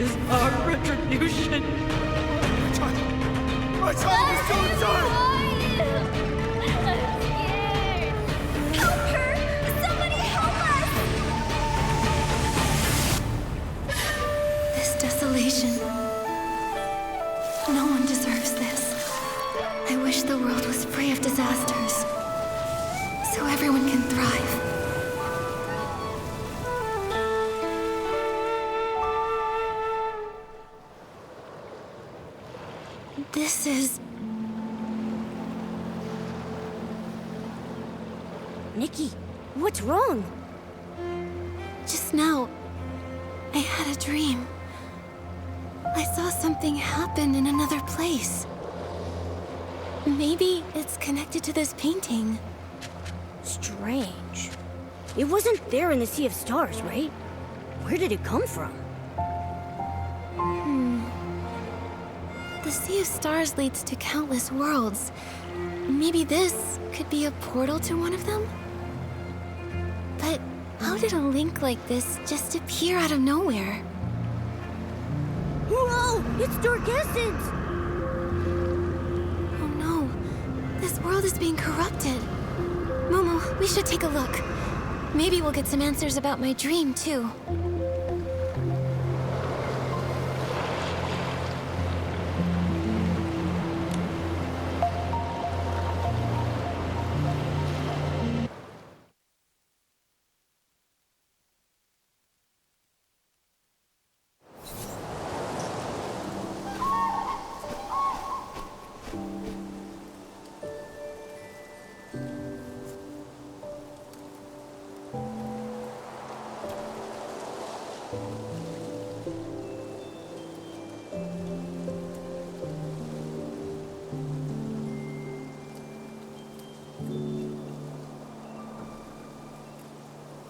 is our retribution. My child is still inside! I'm scared! Help her! Somebody help us! This desolation. No one deserves this. I wish the world was free of disasters, so everyone can thrive. This is... Nikki, what's wrong? Just now, I had a dream. I saw something happen in another place. Maybe it's connected to this painting. Strange. It wasn't there in the Sea of Stars, right? Where did it come from? The Sea of Stars leads to countless worlds. Maybe this could be a portal to one of them? But how did a link like this just appear out of nowhere? Whoa! It's Dark Essence! Oh no, this world is being corrupted. Momo, we should take a look. Maybe we'll get some answers about my dream, too.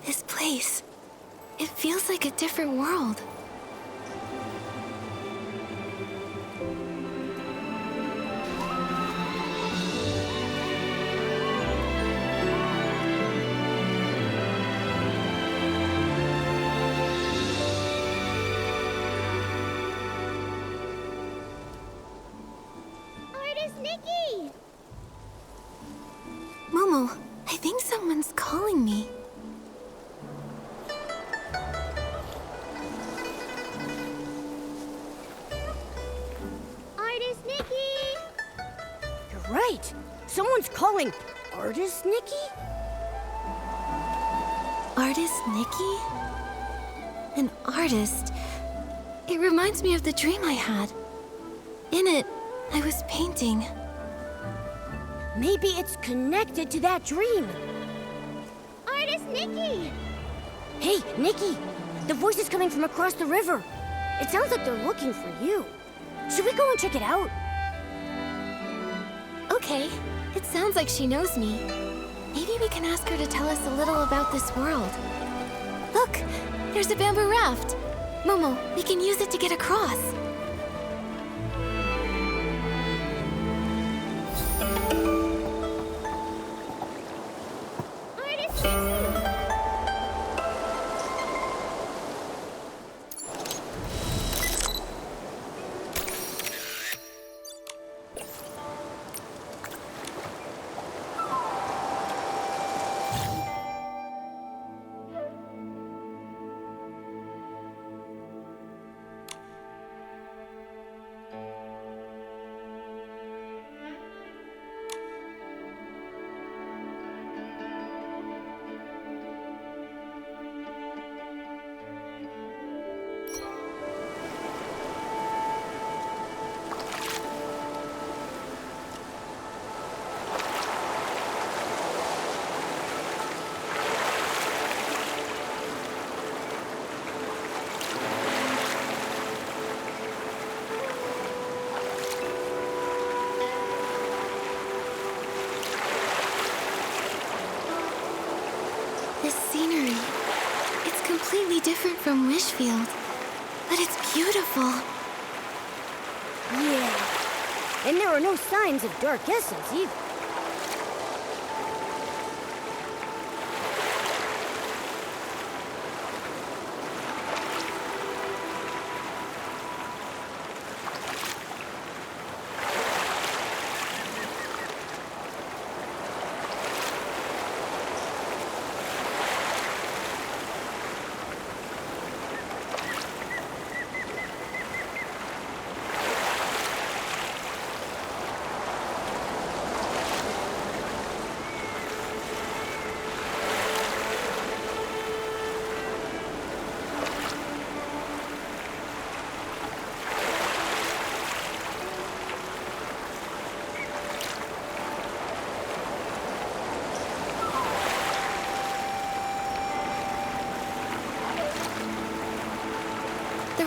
This place, it feels like a different world. Artist Nikki! Momo, I think someone's calling me. Artist Nikki! You're right! Someone's calling Artist Nikki? Artist Nikki? An artist? It reminds me of the dream I had. In it, I was painting. Maybe it's connected to that dream. Artist Nikki! Hey, Nikki! The voice is coming from across the river. It sounds like they're looking for you. Should we go and check it out? Okay, it sounds like she knows me. Maybe we can ask her to tell us a little about this world. Look, there's a bamboo raft. Momo, we can use it to get across. Artist Nikki! This scenery, it's completely different from Wishfield, but it's beautiful. Yeah. And there are no signs of Dark Essence either.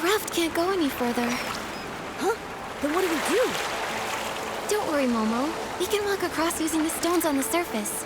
raft can't go any further. Huh? Then what do we do? Don't worry, Momo. We can walk across using the stones on the surface.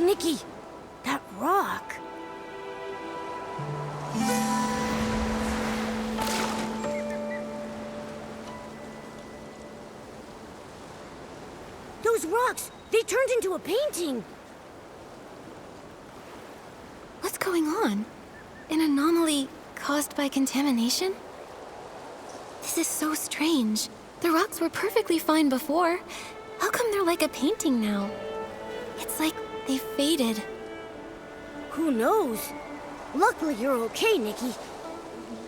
Nikki, that rock. Those rocks, they turned into a painting. What's going on? An anomaly caused by contamination? This is so strange. The rocks were perfectly fine before. How come they're like a painting now? It's like they faded. Who knows? Luckily you're okay, Nikki.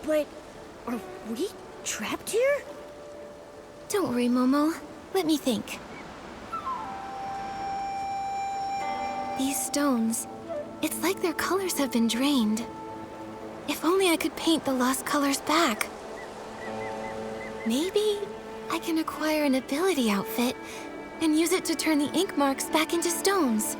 But are we trapped here? Don't worry, Momo. Let me think. These stones, it's like their colors have been drained. If only I could paint the lost colors back. Maybe I can acquire an ability outfit and use it to turn the ink marks back into stones.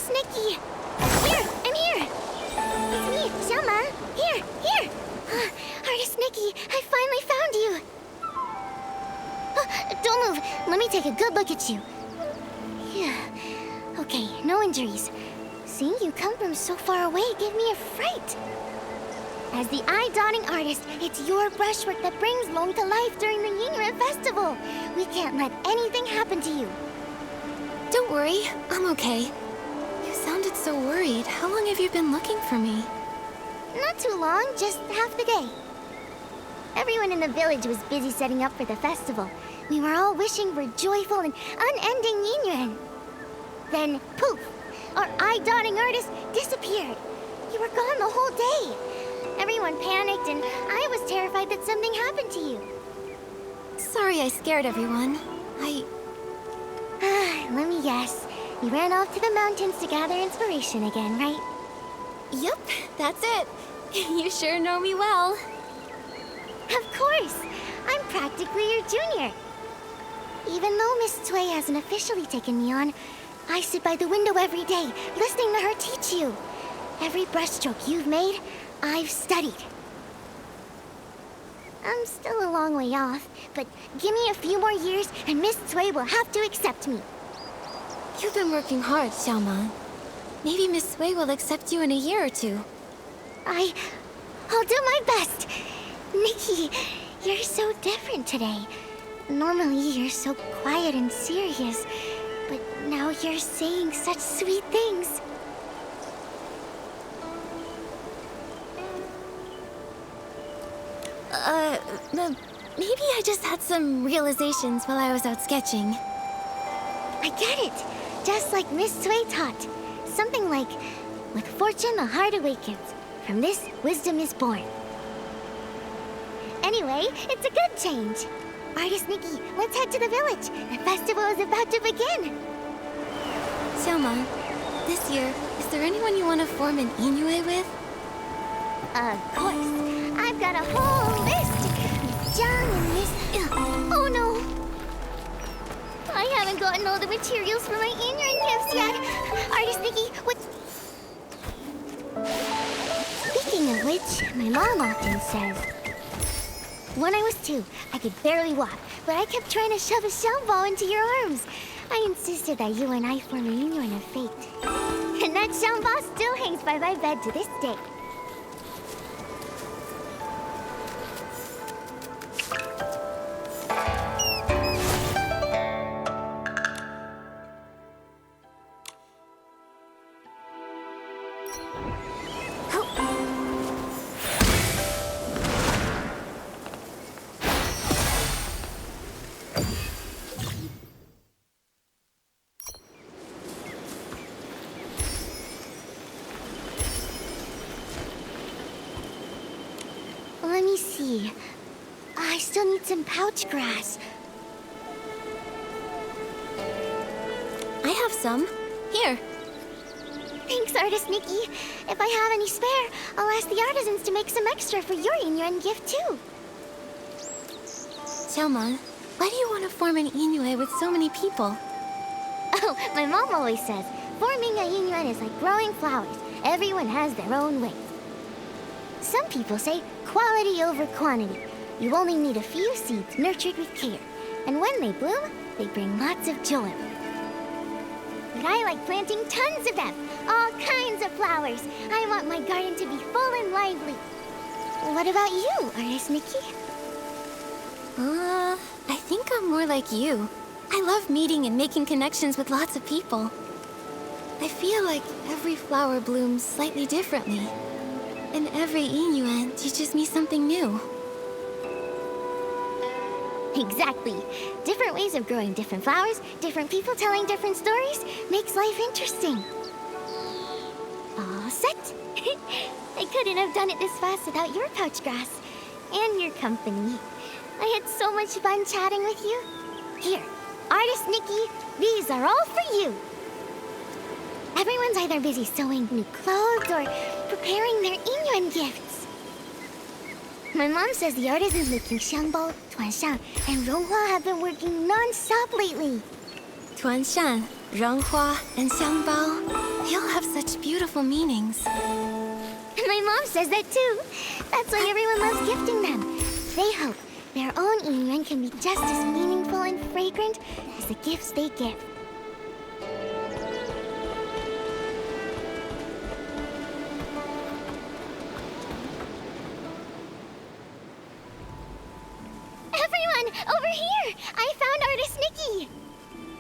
Artist Nikki! Here! I'm here! It's me, Xiaoma! Here! Here! Artist Nikki, I finally found you! Don't move! Let me take a good look at you. Yeah. Okay, no injuries. Seeing you come from so far away gave me a fright. As the eye-dotting artist, it's your brushwork that brings Long to life during the Yinyuan festival. We can't let anything happen to you. Don't worry, I'm okay. You sounded so worried. How long have you been looking for me? Not too long, just half the day. Everyone in the village was busy setting up for the festival. We were all wishing for joyful and unending Yinyuan. Then, poof! Our eye-dotting artist disappeared. You were gone the whole day. Everyone panicked, and I was terrified that something happened to you. Sorry I scared everyone. Let me guess. You ran off to the mountains to gather inspiration again, right? Yep, that's it. You sure know me well. Of course! I'm practically your junior. Even though Miss Cui hasn't officially taken me on, I sit by the window every day, listening to her teach you. Every brushstroke you've made, I've studied. I'm still a long way off, but give me a few more years and Miss Cui will have to accept me. You've been working hard, Xiaoma. Maybe Miss Cui will accept you in a year or two. I'll do my best. Nikki, you're so different today. Normally you're so quiet and serious, but now you're saying such sweet things. Maybe I just had some realizations while I was out sketching. I get it. Just like Miss Cui taught. Something like, with fortune the heart awakens. From this, wisdom is born. Anyway, it's a good change. Artist Nikki, let's head to the village. The festival is about to begin. Xiaoma, this year, is there anyone you want to form an Inoue with? Of course. I've got a whole list. Miss Jiang and Miss... Oh no! I haven't gotten all the materials for my Yinyuan gifts yet. Artist Nikki, what... Speaking of which, my mom often says... When I was 2, I could barely walk, but I kept trying to shove a shell ball into your arms. I insisted that you and I form a Yinyuan of fate. And that shell ball still hangs by my bed to this day. Let me see. I still need some pouch grass. I have some. Here. Thanks, Artist Nikki. If I have any spare, I'll ask the artisans to make some extra for your Yinyuan gift, too. Xiaoma, why do you want to form an Inoue with so many people? Oh, my mom always says, forming a Yinyuan is like growing flowers. Everyone has their own way. Some people say quality over quantity. You only need a few seeds nurtured with care. And when they bloom, they bring lots of joy. But I like planting tons of them. All kinds of flowers. I want my garden to be full and lively. What about you, Artist Nikki? I think I'm more like you. I love meeting and making connections with lots of people. I feel like every flower blooms slightly differently. And every Yinyuan teaches me something new. Exactly. Different ways of growing different flowers, different people telling different stories, makes life interesting. All set? I couldn't have done it this fast without your pouch grass. And your company. I had so much fun chatting with you. Here, Artist Nikki, these are all for you. Everyone's either busy sewing new clothes or preparing their Yinyuan gifts. My mom says the artisans making Xiangbao, Tuanshan, and Ronghua have been working non-stop lately. Tuanshan, Renghua and Xiangbao, they all have such beautiful meanings. My mom says that too. That's why everyone loves gifting them. They hope their own yingyuan can be just as meaningful and fragrant as the gifts they give. Everyone, over here! I found Artist Nikki!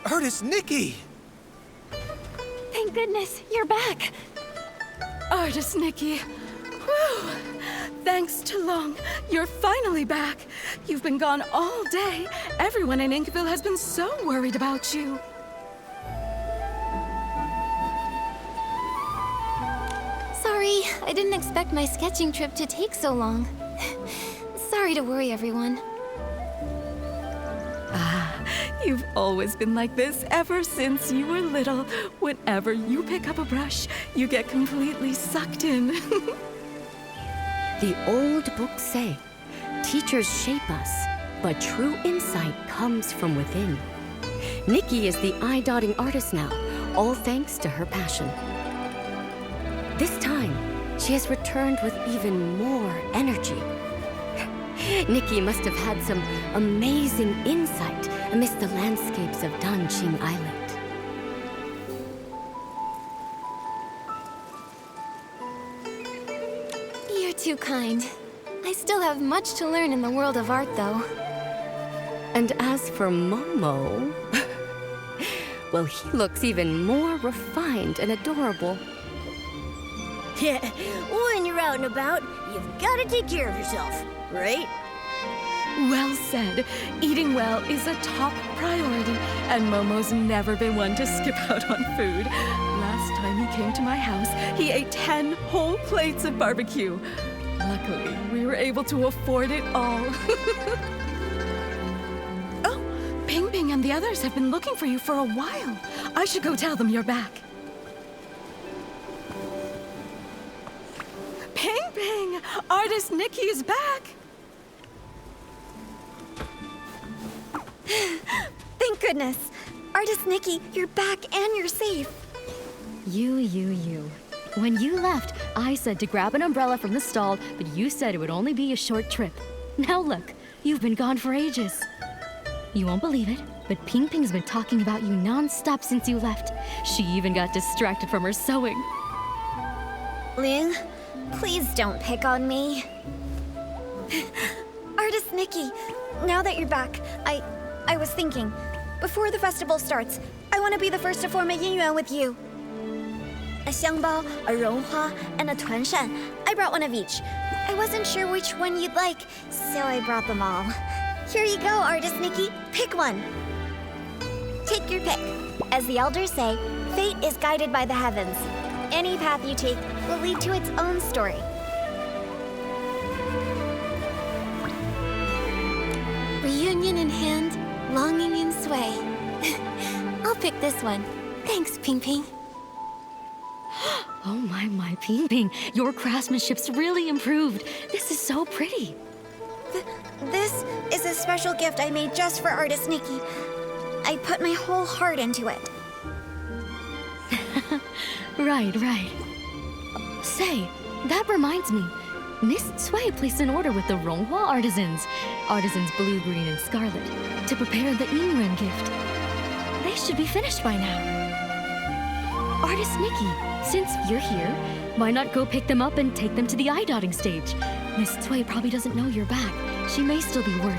Artist Nikki! Thank goodness, you're back. Artist Nikki. Whew. Thanks to Long, you're finally back. You've been gone all day. Everyone in Inkville has been so worried about you. Sorry, I didn't expect my sketching trip to take so long. Sorry to worry everyone. You've always been like this ever since you were little. Whenever you pick up a brush, you get completely sucked in. The old books say, teachers shape us, but true insight comes from within. Nikki is the eye-dotting artist now, all thanks to her passion. This time, she has returned with even more energy. Nikki must have had some amazing insight amidst the landscapes of Danqing Island. You're too kind. I still have much to learn in the world of art, though. And as for Momo, well, he looks even more refined and adorable. Yeah, when you're out and about, you've got to take care of yourself, right? Well said. Eating well is a top priority, and Momo's never been one to skip out on food. Last time he came to my house, he ate 10 whole plates of barbecue. Luckily, we were able to afford it all. Oh, Ping Ping and the others have been looking for you for a while. I should go tell them you're back. Ping Ping! Artist Nikki is back! Thank goodness! Artist Nikki, you're back and you're safe. You. When you left, I said to grab an umbrella from the stall, but you said it would only be a short trip. Now look, you've been gone for ages. You won't believe it, but Ping Ping's been talking about you non-stop since you left. She even got distracted from her sewing. Ling, please don't pick on me. Artist Nikki, now that you're back, I was thinking, before the festival starts, I want to be the first to form a yingyuan with you. A xiangbao, a renghua, and a tuanshan. I brought one of each. I wasn't sure which one you'd like, so I brought them all. Here you go, Artist Nikki. Pick one. Take your pick. As the elders say, fate is guided by the heavens. Any path you take will lead to its own story. Reunion in hand, longing in sway. I'll pick this one. Thanks, Ping Ping. Oh my, Ping Ping, your craftsmanship's really improved. This is so pretty. This is a special gift I made just for Artist Nikki. I put my whole heart into it. Right. Say, that reminds me. Miss Cui placed an order with the Renghua artisans blue, green, and scarlet, to prepare the Yingren gift. They should be finished by now. Artist Nikki, since you're here, why not go pick them up and take them to the eye-dotting stage? Miss Cui probably doesn't know you're back. She may still be worried.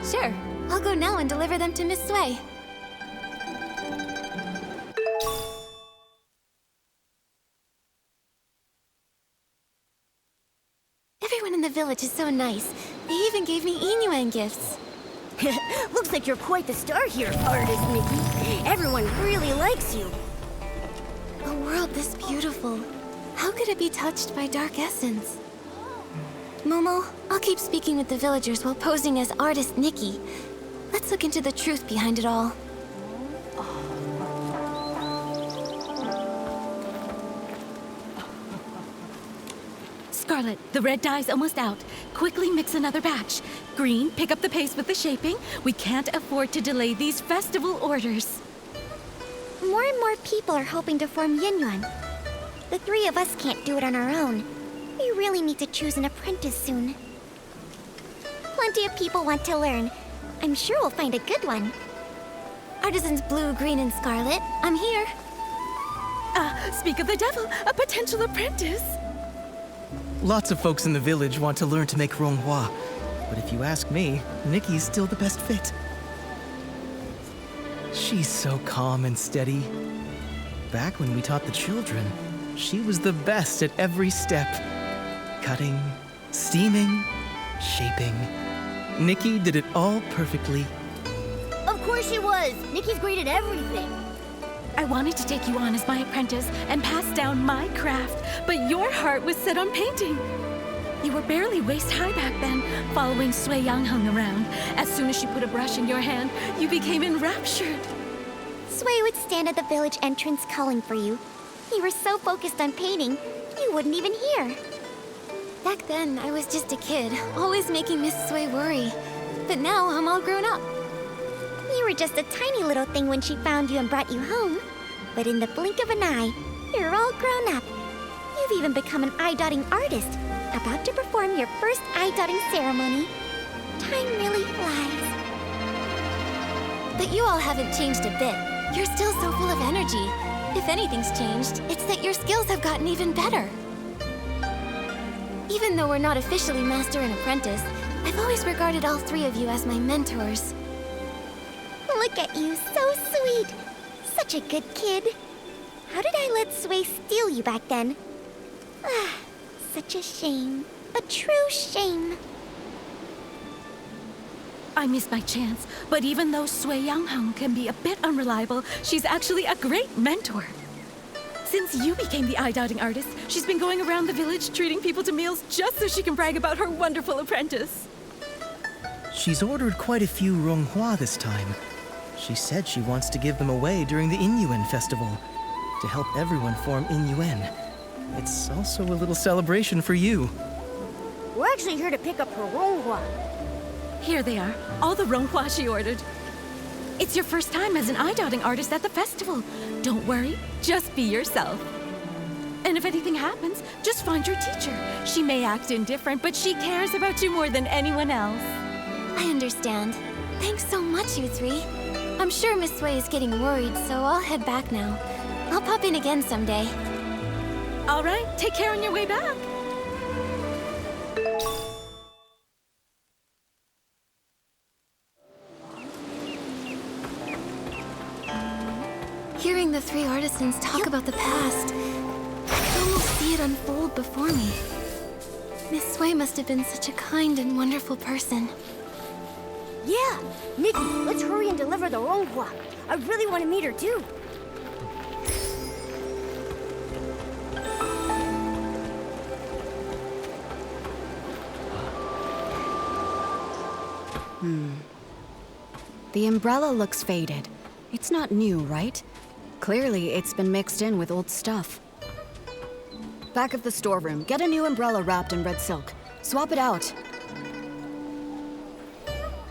Sure, I'll go now and deliver them to Miss Cui. Everyone in the village is so nice. They even gave me yingyuan gifts. Looks like you're quite the star here, Artist Nikki. Everyone really likes you. A world this beautiful. How could it be touched by dark essence? Momo, I'll keep speaking with the villagers while posing as Artist Nikki. Let's look into the truth behind it all. Scarlet, the red dye's almost out. Quickly mix another batch. Green, pick up the pace with the shaping. We can't afford to delay these festival orders. More and more people are hoping to form Yinyuan. The three of us can't do it on our own. We really need to choose an apprentice soon. Plenty of people want to learn. I'm sure we'll find a good one. Artisans Blue, Green, and Scarlet, I'm here. Speak of the devil, a potential apprentice. Lots of folks in the village want to learn to make ronghua, but if you ask me, Nikki's still the best fit. She's so calm and steady. Back when we taught the children, she was the best at every step. Cutting, steaming, shaping. Nikki did it all perfectly. Of course she was. Nikki's great at everything. I wanted to take you on as my apprentice and pass down my craft, but your heart was set on painting. You were barely waist-high back then, following Sui Yangheng around. As soon as she put a brush in your hand, you became enraptured. Sui would stand at the village entrance calling for you. You were so focused on painting, you wouldn't even hear. Back then, I was just a kid, always making Miss Sui worry. But now, I'm all grown up. You were just a tiny little thing when she found you and brought you home. But in the blink of an eye, you're all grown up. You've even become an eye-dotting artist, about to perform your first eye-dotting ceremony. Time really flies. But you all haven't changed a bit. You're still so full of energy. If anything's changed, it's that your skills have gotten even better. Even though we're not officially master and apprentice, I've always regarded all three of you as my mentors. Look at you, so sweet. Such a good kid. How did I let Sui steal you back then? Ah, such a shame. A true shame. I missed my chance, but even though Sui Yangheng can be a bit unreliable, she's actually a great mentor. Since you became the eye-dotting artist, she's been going around the village treating people to meals just so she can brag about her wonderful apprentice. She's ordered quite a few ronghua this time. She said she wants to give them away during the Inyuan festival to help everyone form Inyuan. It's also a little celebration for you. We're actually here to pick up her ronghua. Here they are, all the ronghua she ordered. It's your first time as an eye-dotting artist at the festival. Don't worry, just be yourself. And if anything happens, just find your teacher. She may act indifferent, but she cares about you more than anyone else. I understand. Thanks so much, you three. I'm sure Miss Sui is getting worried, so I'll head back now. I'll pop in again someday. All right, take care on your way back. Hearing the three artisans talk about the past, I could almost see it unfold before me. Miss Sui must have been such a kind and wonderful person. Yeah! Nikki, let's hurry and deliver the ronghua. I really want to meet her too. The umbrella looks faded. It's not new, right? Clearly, it's been mixed in with old stuff. Back of the storeroom, get a new umbrella wrapped in red silk. Swap it out.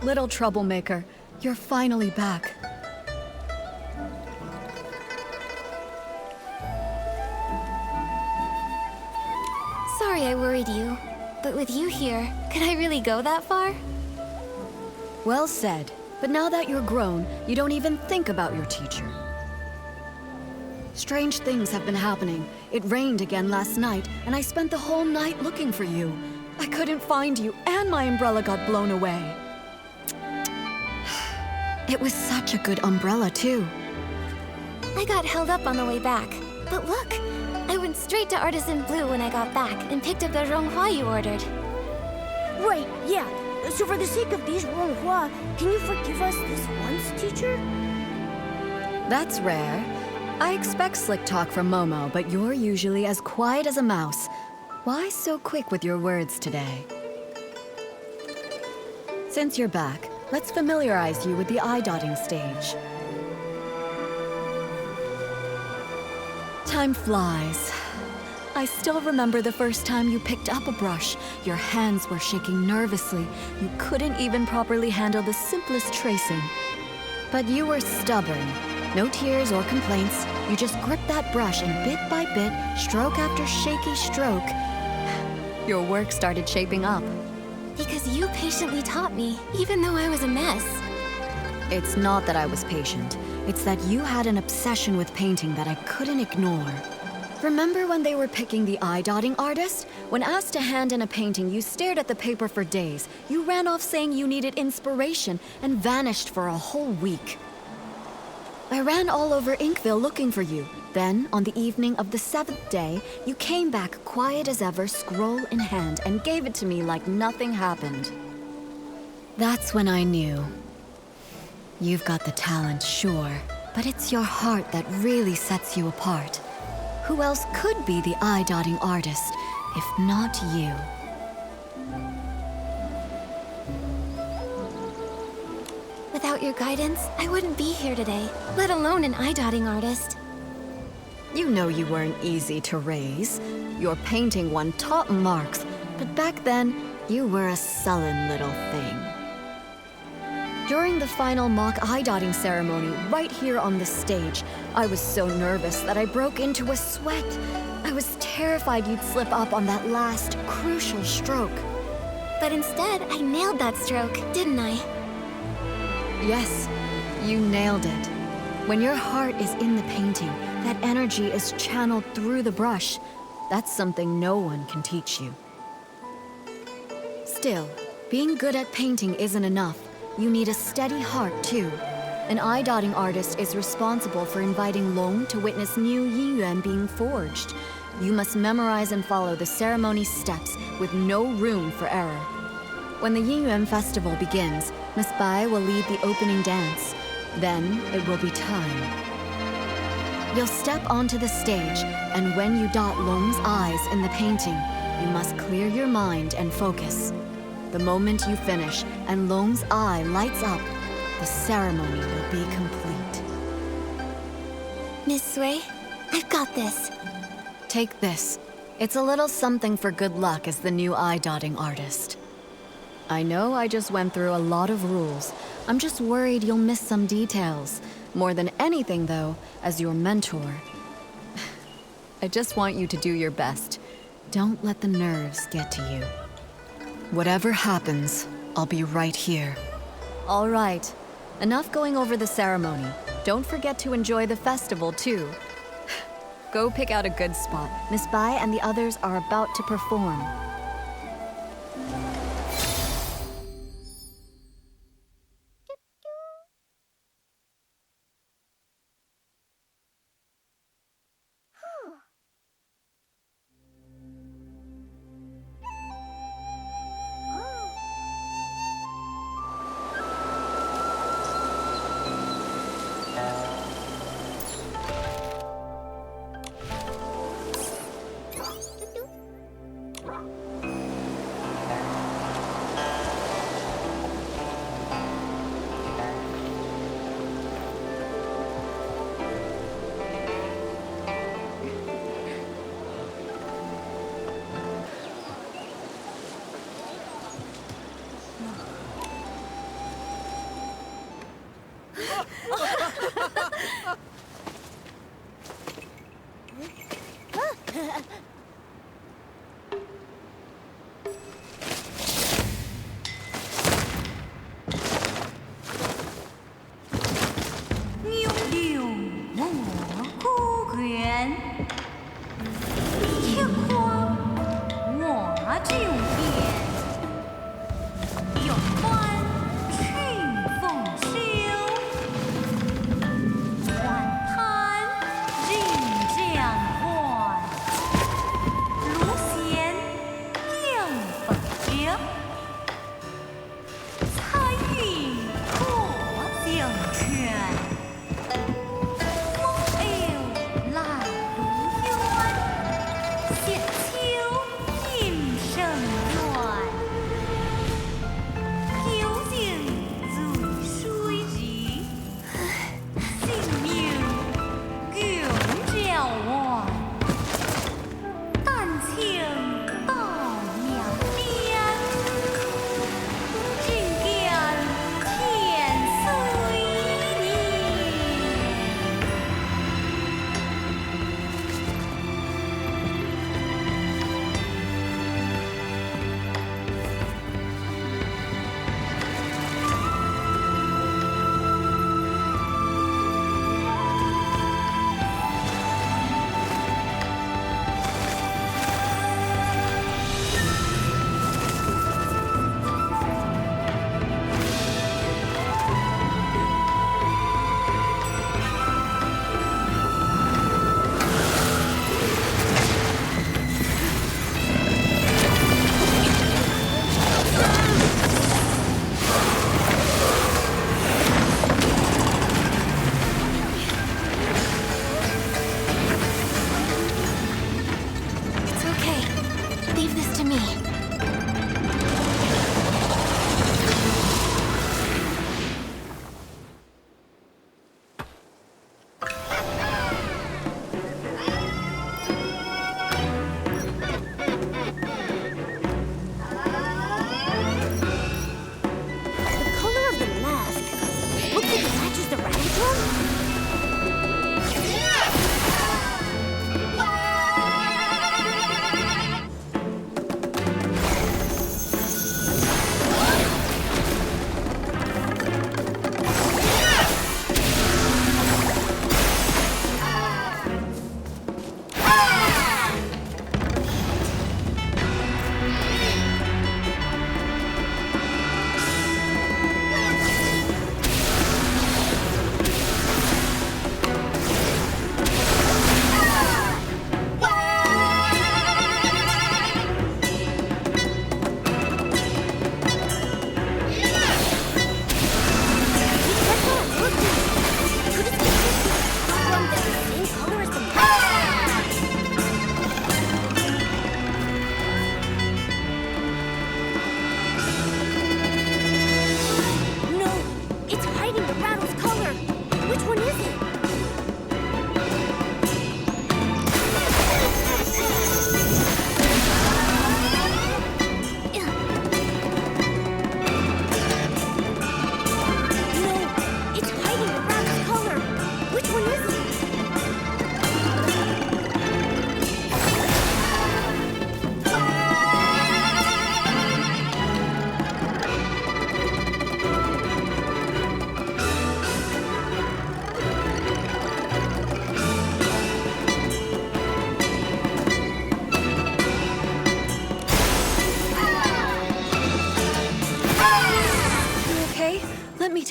Little troublemaker, you're finally back. Sorry I worried you, but with you here, could I really go that far? Well said. But now that you're grown, you don't even think about your teacher. Strange things have been happening. It rained again last night, and I spent the whole night looking for you. I couldn't find you, and my umbrella got blown away. It was such a good umbrella, too. I got held up on the way back. But look, I went straight to Artisan Blue when I got back and picked up the ronghua you ordered. Right, yeah. So for the sake of these ronghua, can you forgive us this once, teacher? That's rare. I expect slick talk from Momo, but you're usually as quiet as a mouse. Why so quick with your words today? Since you're back, let's familiarize you with the eye-dotting stage. Time flies. I still remember the first time you picked up a brush. Your hands were shaking nervously. You couldn't even properly handle the simplest tracing. But you were stubborn. No tears or complaints. You just grip that brush and bit by bit, stroke after shaky stroke, your work started shaping up. Because you patiently taught me, even though I was a mess. It's not that I was patient. It's that you had an obsession with painting that I couldn't ignore. Remember when they were picking the eye-dotting artist? When asked to hand in a painting, you stared at the paper for days. You ran off saying you needed inspiration and vanished for a whole week. I ran all over Inkville looking for you. Then, on the evening of the 7th day, you came back quiet as ever, scroll in hand, and gave it to me like nothing happened. That's when I knew. You've got the talent, sure, but it's your heart that really sets you apart. Who else could be the eye-dotting artist, if not you? Without your guidance, I wouldn't be here today, let alone an eye-dotting artist. You know you weren't easy to raise. Your painting won top marks, but back then, you were a sullen little thing. During the final mock eye-dotting ceremony, right here on the stage, I was so nervous that I broke into a sweat. I was terrified you'd slip up on that last, crucial stroke. But instead, I nailed that stroke, didn't I? Yes, you nailed it. When your heart is in the painting, that energy is channeled through the brush. That's something no one can teach you. Still, being good at painting isn't enough. You need a steady heart, too. An eye-dotting artist is responsible for inviting Long to witness new Yinyuan being forged. You must memorize and follow the ceremony's steps with no room for error. When the Yinyuan festival begins, Miss Bai will lead the opening dance. Then it will be time. You'll step onto the stage, and when you dot Long's eyes in the painting, you must clear your mind and focus. The moment you finish and Long's eye lights up, the ceremony will be complete. Miss Sui, I've got this. Take this. It's a little something for good luck as the new eye-dotting artist. I know I just went through a lot of rules. I'm just worried you'll miss some details. More than anything, though, as your mentor. I just want you to do your best. Don't let the nerves get to you. Whatever happens, I'll be right here. All right. Enough going over the ceremony. Don't forget to enjoy the festival, too. Go pick out a good spot. Miss Bai and the others are about to perform.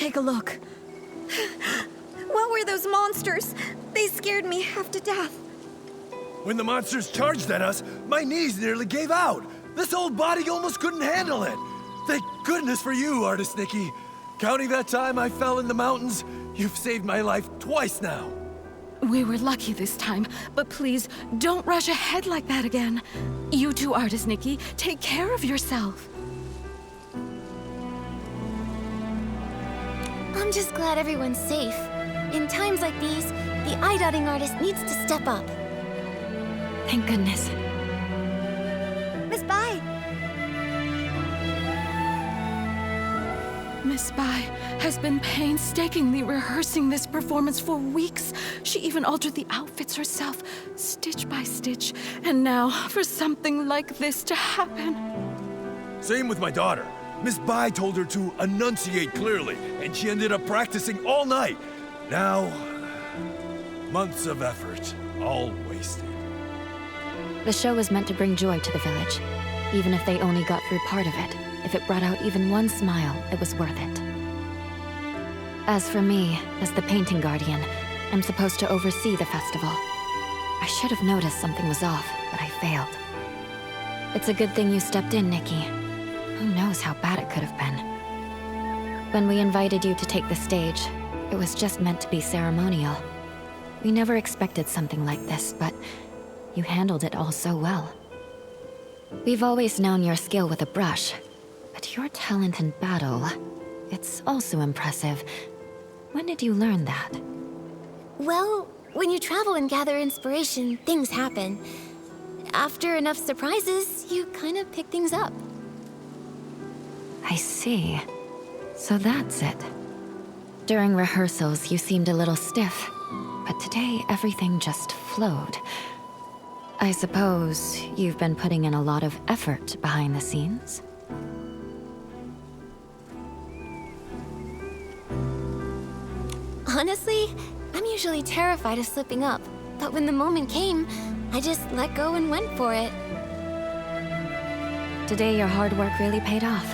take a look. What were those monsters? They scared me half to death. When the monsters charged at us, my knees nearly gave out. This old body almost couldn't handle it. Thank goodness for you, Artist Nikki. Counting that time I fell in the mountains, you've saved my life twice now. We were lucky this time, but please, don't rush ahead like that again. You too, Artist Nikki. Take care of yourself. I'm just glad everyone's safe. In times like these, the eye-dotting artist needs to step up. Thank goodness. Miss Bai! Miss Bai has been painstakingly rehearsing this performance for weeks. She even altered the outfits herself, stitch by stitch. And now, for something like this to happen. Same with my daughter. Miss Bai told her to enunciate clearly, and she ended up practicing all night. Now, months of effort, all wasted. The show was meant to bring joy to the village. Even if they only got through part of it, if it brought out even one smile, it was worth it. As for me, as the painting guardian, I'm supposed to oversee the festival. I should have noticed something was off, but I failed. It's a good thing you stepped in, Nikki. Who knows how bad it could have been. When we invited you to take the stage, it was just meant to be ceremonial. We never expected something like this, but you handled it all so well. We've always known your skill with a brush, but your talent in battle, it's also impressive. When did you learn that? Well, when you travel and gather inspiration, things happen. After enough surprises, you kind of pick things up. I see. So that's it. During rehearsals, you seemed a little stiff, but today everything just flowed. I suppose you've been putting in a lot of effort behind the scenes? Honestly, I'm usually terrified of slipping up, but when the moment came, I just let go and went for it. Today your hard work really paid off.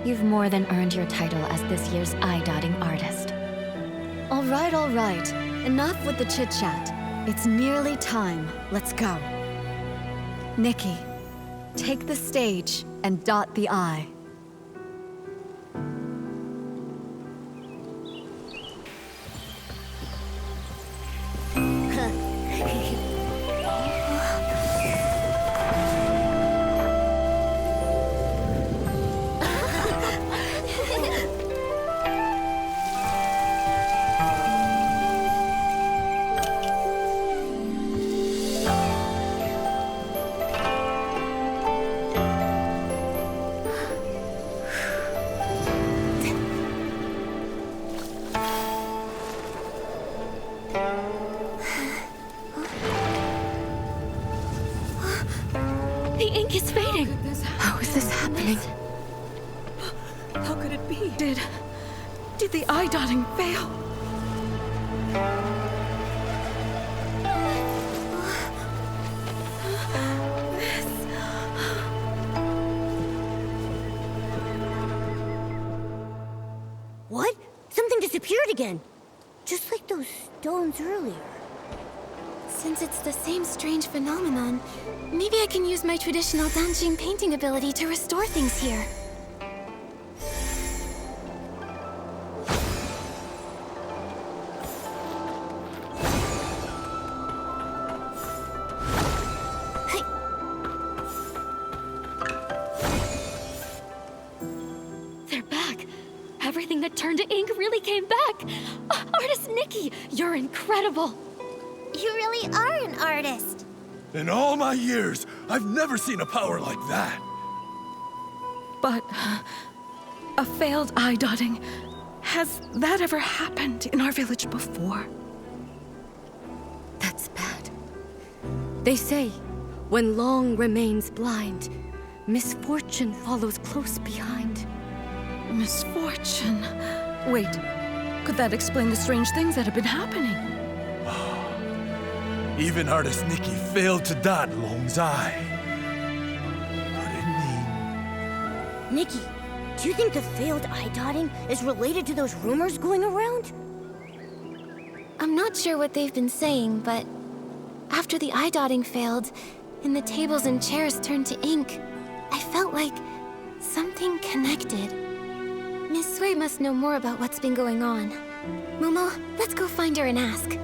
You've more than earned your title as this year's eye-dotting artist. All right. Enough with the chit-chat. It's nearly time. Let's go. Nikki, take the stage and dot the I. The ink is fading. How is this happening? How could it be? Did the eye-dotting fail? What? Something disappeared again. Just like those stones earlier. Since it's the same strange phenomenon, maybe I can use my traditional Danjing painting ability to restore things here. They're back. Everything that turned to ink really came back. Artist Nikki, you're incredible. You really are an artist. In all my years, I've never seen a power like that. But a failed eye-dotting, has that ever happened in our village before? That's bad. They say, when long remains blind, misfortune follows close behind. Misfortune. Wait, could that explain the strange things that have been happening? Even Artist Nikki failed to dot Long's eye. Could it mean? Nikki, Do you think the failed eye dotting is related to those rumors going around? I'm not sure what they've been saying, but after the eye dotting failed, and the tables and chairs turned to ink, I felt like something connected. Miss Sui must know more about what's been going on. Momo, let's go find her and ask.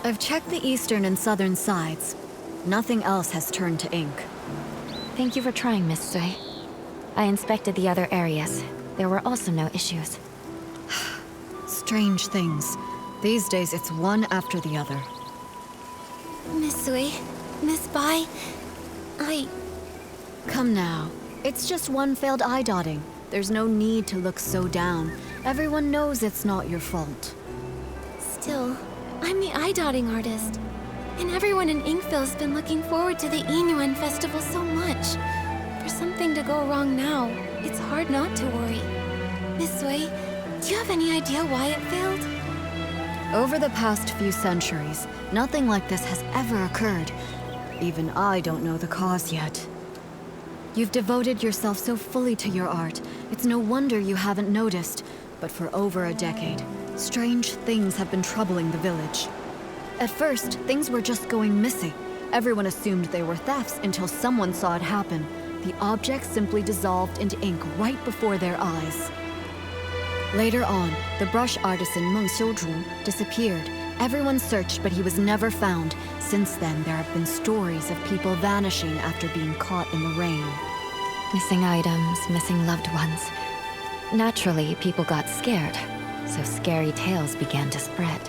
I've checked the eastern and southern sides. Nothing else has turned to ink. Thank you for trying, Miss Sui. I inspected the other areas. There were also no issues. Strange things. These days, it's one after the other. Miss Sui, Miss Bai, Come now. It's just one failed eye dotting. There's no need to look so down. Everyone knows it's not your fault. Still, I'm the eye dotting artist. And everyone in Inkville's been looking forward to the Inuan festival so much. For something to go wrong now, it's hard not to worry. Miss Sui, do you have any idea why it failed? Over the past few centuries, nothing like this has ever occurred. Even I don't know the cause yet. You've devoted yourself so fully to your art, it's no wonder you haven't noticed. But for over a decade, strange things have been troubling the village. At first, things were just going missing. Everyone assumed they were thefts until someone saw it happen. The objects simply dissolved into ink right before their eyes. Later on, the brush artisan Meng Xiuzhu disappeared. Everyone searched, but he was never found. Since then, there have been stories of people vanishing after being caught in the rain. Missing items, missing loved ones. Naturally, people got scared, so scary tales began to spread.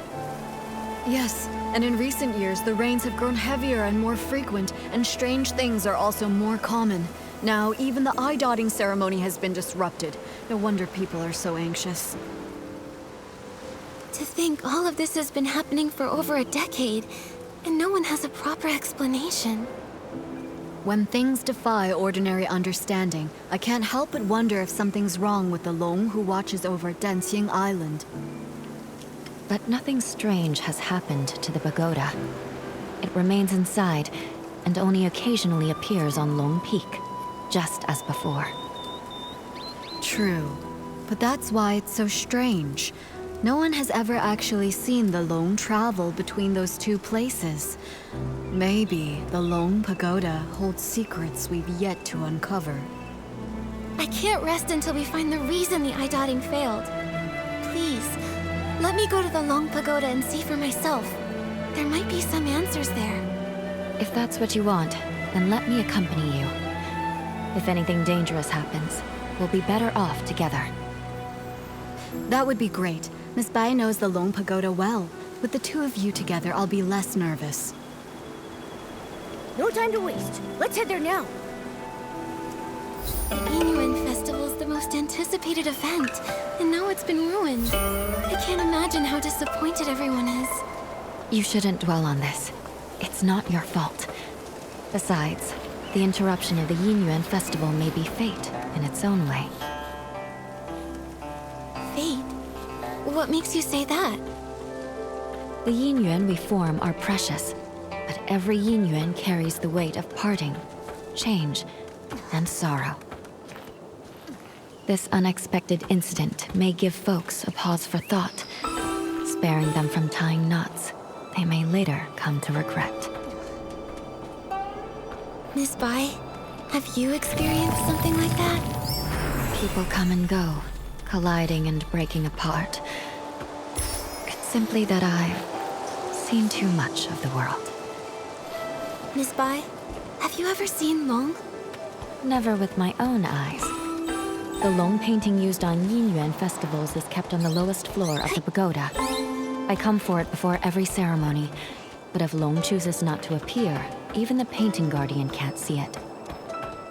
Yes, and in recent years, the rains have grown heavier and more frequent, and strange things are also more common. Now, even the eye-dotting ceremony has been disrupted. No wonder people are so anxious. To think all of this has been happening for over a decade, and no one has a proper explanation. When things defy ordinary understanding, I can't help but wonder if something's wrong with the Long who watches over Danxing Island. But nothing strange has happened to the pagoda. It remains inside, and only occasionally appears on Long Peak, just as before. True, but that's why it's so strange. No one has ever actually seen the Long travel between those two places. Maybe the Long Pagoda holds secrets we've yet to uncover. I can't rest until we find the reason the eye dotting failed. Please, let me go to the Long Pagoda and see for myself. There might be some answers there. If that's what you want, then let me accompany you. If anything dangerous happens, we'll be better off together. That would be great. Miss Bai knows the Long Pagoda well. With the two of you together, I'll be less nervous. No time to waste. Let's head there now. The Inuan Festival's the most anticipated event, and now it's been ruined. I can't imagine how disappointed everyone is. You shouldn't dwell on this. It's not your fault. Besides, the interruption of the Inuan Festival may be fate in its own way. Fate? What makes you say that? The Yinyuan we form are precious, but every Yinyuan carries the weight of parting, change, and sorrow. This unexpected incident may give folks a pause for thought, sparing them from tying knots they may later come to regret. Miss Bai, have you experienced something like that? People come and go, colliding and breaking apart. It's simply that I've seen too much of the world. Miss Bai, have you ever seen Long? Never with my own eyes. The Long painting used on Yinyuan festivals is kept on the lowest floor of the pagoda. I come for it before every ceremony, but if Long chooses not to appear, even the painting guardian can't see it.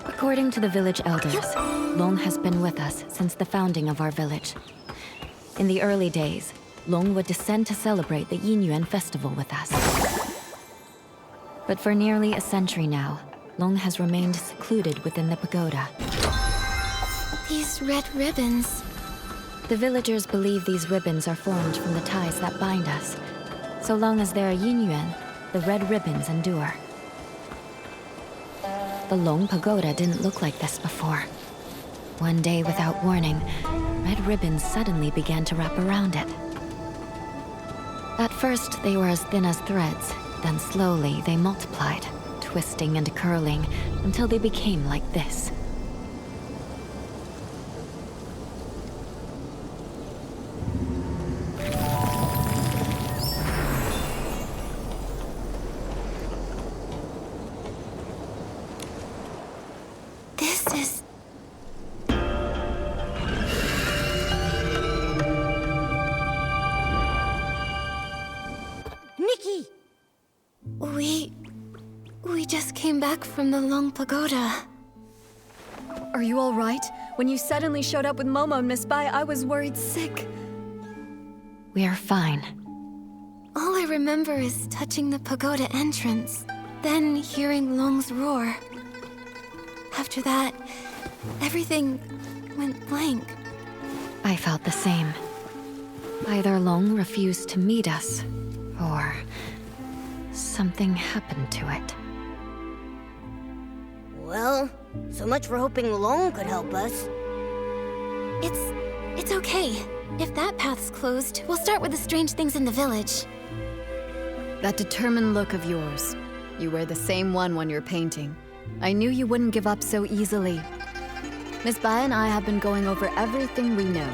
According to the village elders, Long has been with us since the founding of our village. In the early days, Long would descend to celebrate the Yinyuan festival with us. But for nearly a century now, Long has remained secluded within the pagoda. These red ribbons. The villagers believe these ribbons are formed from the ties that bind us. So long as there are yin yuan, the red ribbons endure. The Long Pagoda didn't look like this before. One day, without warning, red ribbons suddenly began to wrap around it. At first, they were as thin as threads, then slowly they multiplied, twisting and curling until they became like this. Nikki! We just came back from the Long Pagoda. Are you all right? When you suddenly showed up with Momo and Miss Bai, I was worried sick. We're fine. All I remember is touching the pagoda entrance, then hearing Long's roar. After that, everything went blank. I felt the same. Either Long refused to meet us, or something happened to it. Well, so much for hoping Long could help us. It's okay. If that path's closed, we'll start with the strange things in the village. That determined look of yours. You wear the same one when you're painting. I knew you wouldn't give up so easily. Miss Bai and I have been going over everything we know.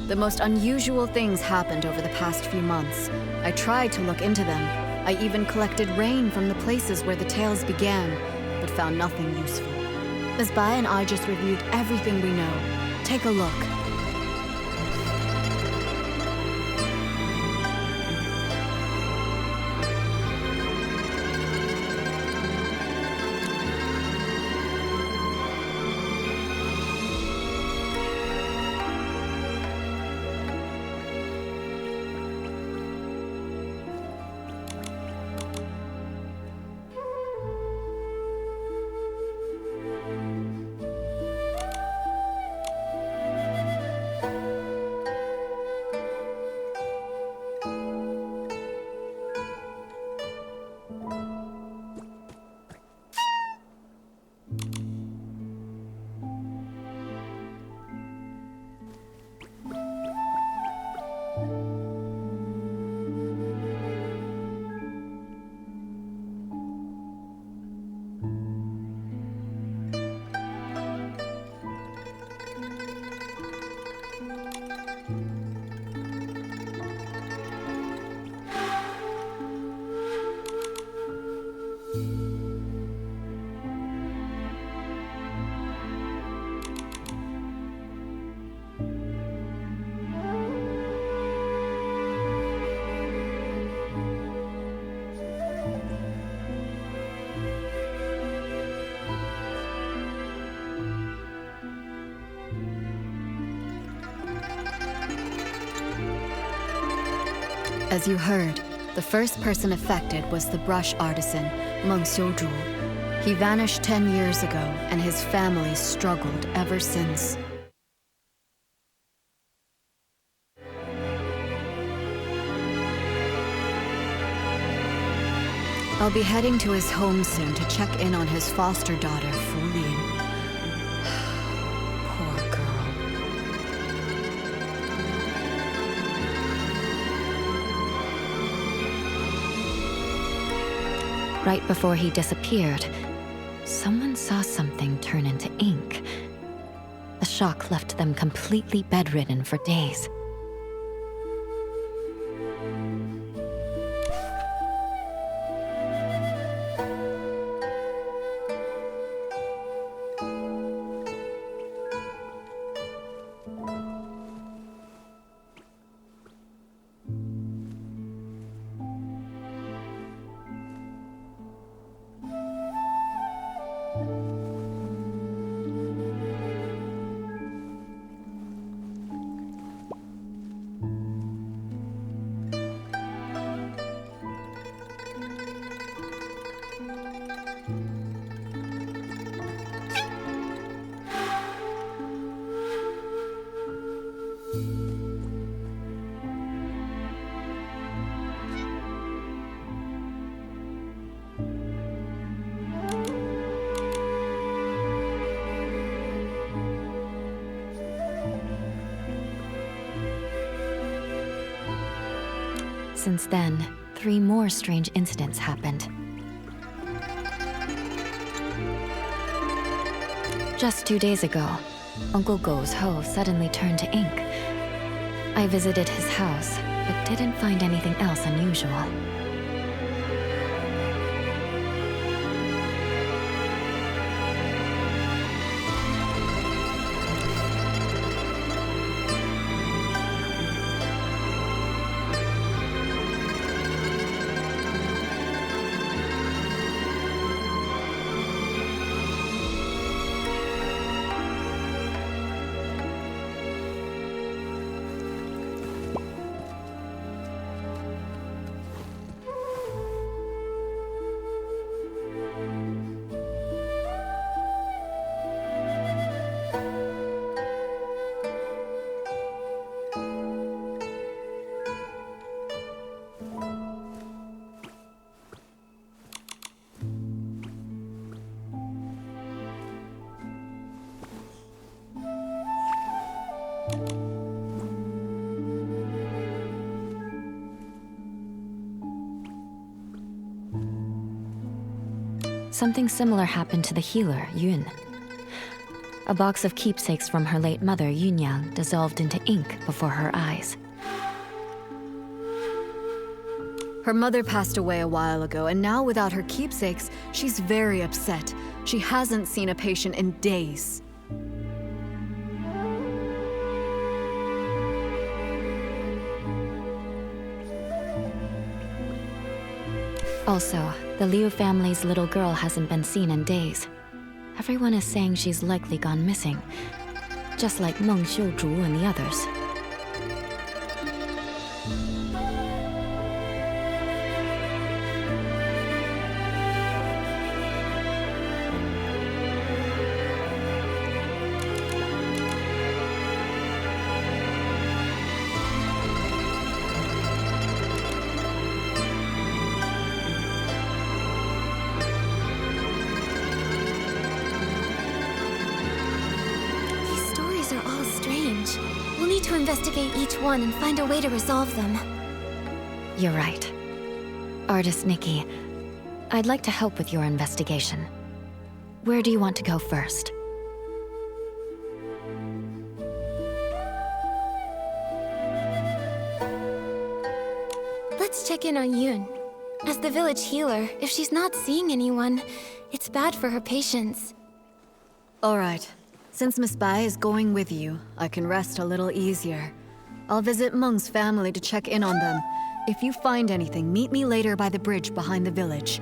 The most unusual things happened over the past few months. I tried to look into them. I even collected rain from the places where the tales began, but found nothing useful. Miss Bai and I just reviewed everything we know. Take a look. As you heard, the first person affected was the brush artisan, Meng Xiuzhu. He vanished 10 years ago, and his family struggled ever since. I'll be heading to his home soon to check in on his foster daughter, Fu Lin. Poor girl. Right before he disappeared, someone saw something turn into ink. The shock left them completely bedridden for days. Since then, 3 more strange incidents happened. Just 2 days ago, Uncle Go's hoe suddenly turned to ink. I visited his house, but didn't find anything else unusual. Something similar happened to the healer, Yun. A box of keepsakes from her late mother, Yunyang, dissolved into ink before her eyes. Her mother passed away a while ago, and now without her keepsakes, she's very upset. She hasn't seen a patient in days. Also, the Liu family's little girl hasn't been seen in days. Everyone is saying she's likely gone missing, just like Meng Xiuzhu and the others. Investigate each one and find a way to resolve them. You're right. Artist Nikki, I'd like to help with your investigation. Where do you want to go first? Let's check in on Yun. As the village healer, if she's not seeing anyone, it's bad for her patients. All right. Since Miss Bai is going with you, I can rest a little easier. I'll visit Meng's family to check in on them. If you find anything, meet me later by the bridge behind the village.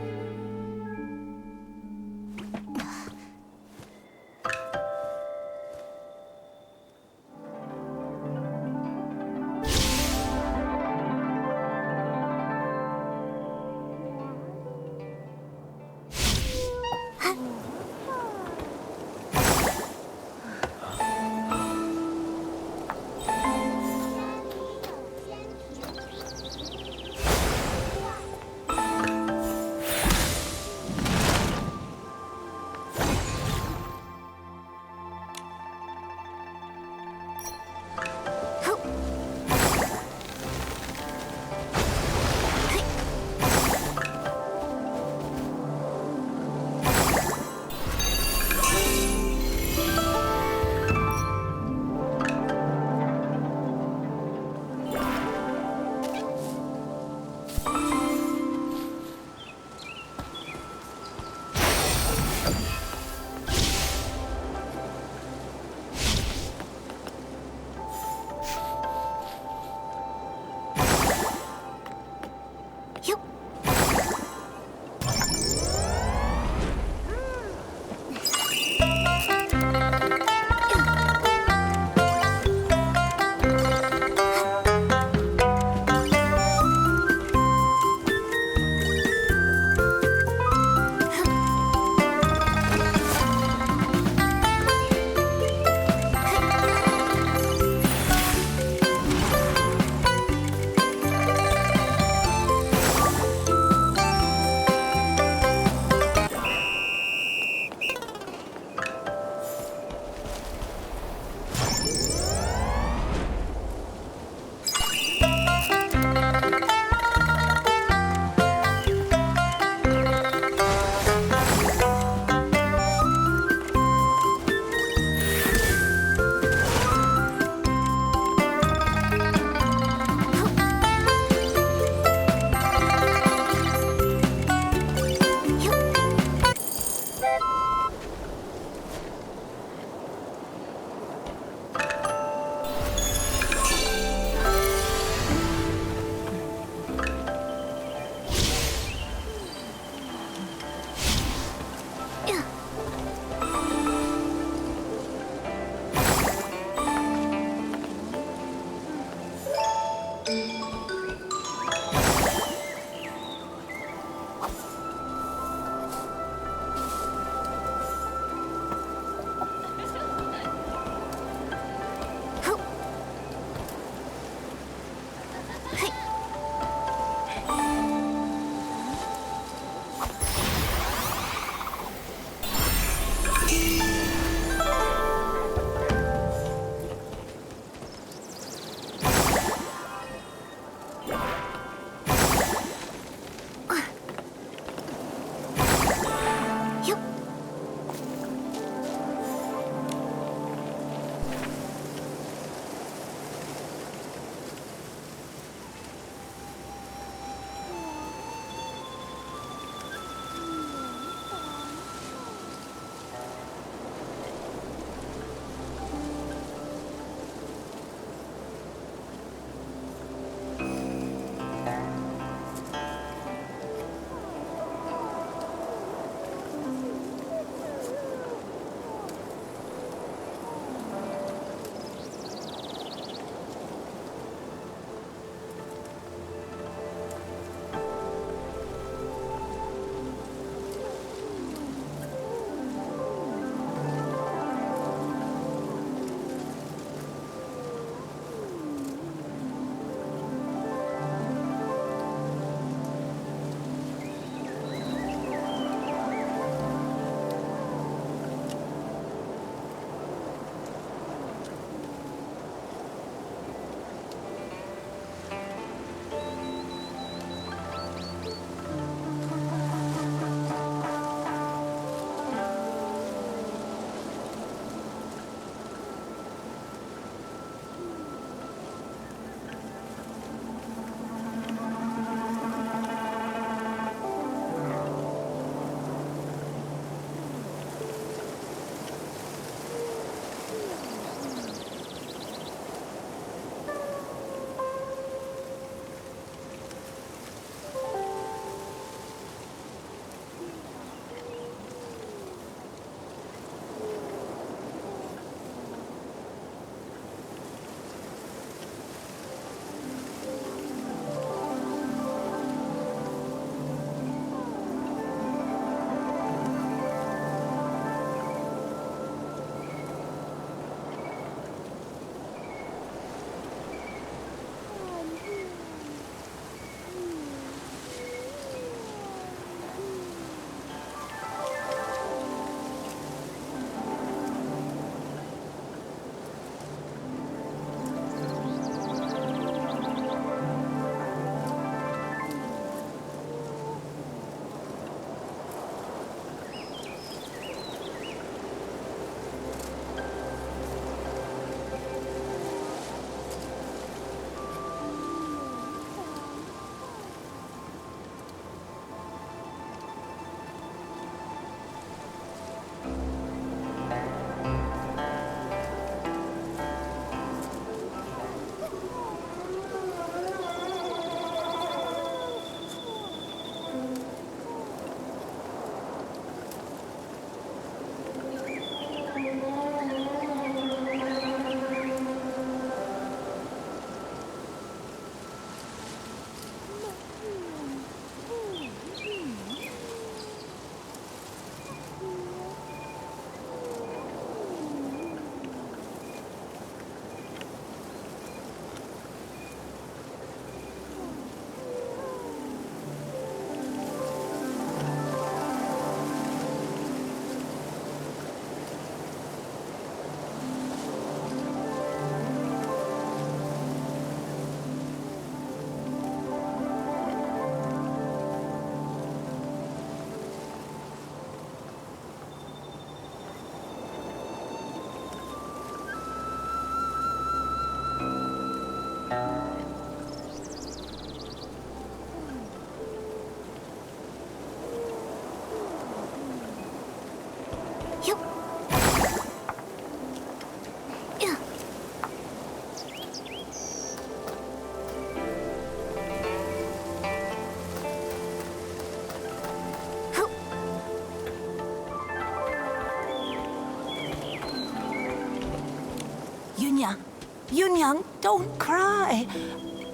Yunyang. Yunyang, don't cry.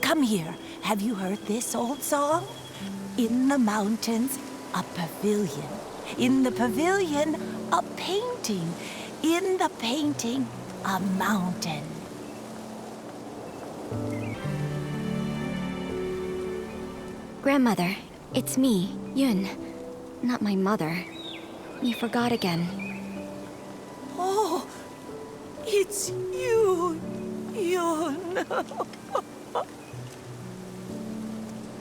Come here. Have you heard this old song? In the mountains, a pavilion. In the pavilion, a painting. In the painting, a mountain. Grandmother, it's me, Yun. Not my mother. You forgot again. Oh, it's you, Yun.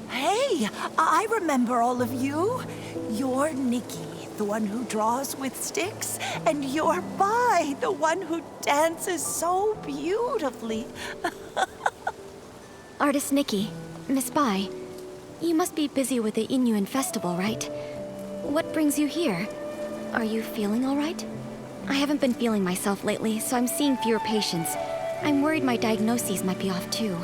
Hey, I remember all of you. You're Nikki, the one who draws with sticks, and you're Bai, the one who dances so beautifully. Artist Nikki, Miss Bai, you must be busy with the Inuan festival, right? What brings you here? Are you feeling all right? I haven't been feeling myself lately, so I'm seeing fewer patients. I'm worried my diagnoses might be off too.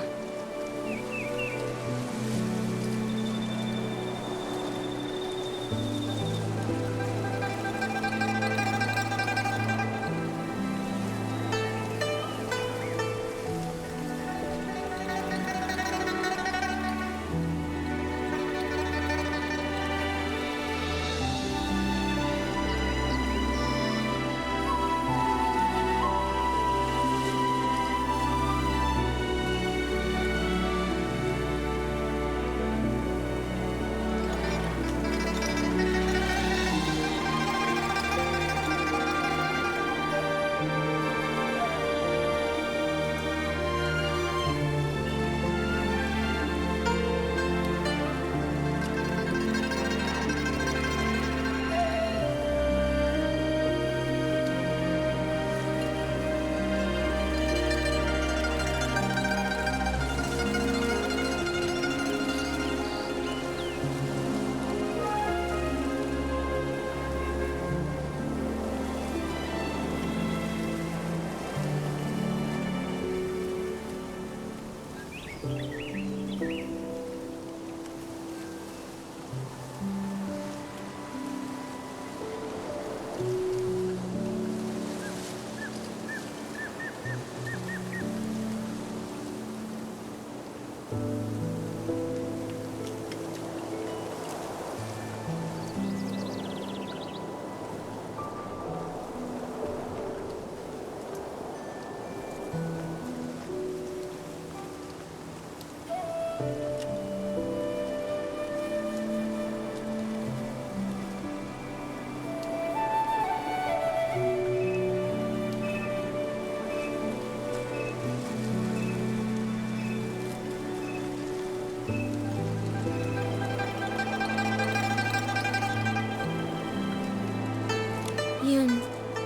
Yun,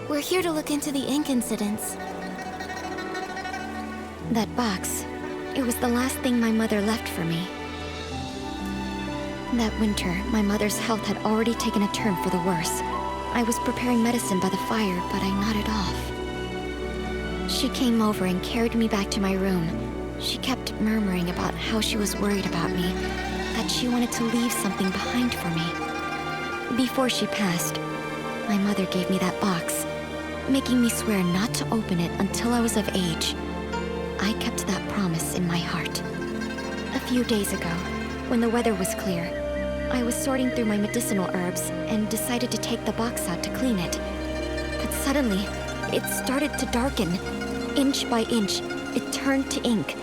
we're here to look into the ink incidents. That box, it was the last thing my mother left for me. That winter, my mother's health had already taken a turn for the worse. I was preparing medicine by the fire, but I nodded off. She came over and carried me back to my room. She kept murmuring about how she was worried about me, that she wanted to leave something behind for me. Before she passed, my mother gave me that box, making me swear not to open it until I was of age. I kept that promise in my heart. A few days ago, when the weather was clear, I was sorting through my medicinal herbs and decided to take the box out to clean it. But suddenly, it started to darken. Inch by inch, it turned to ink.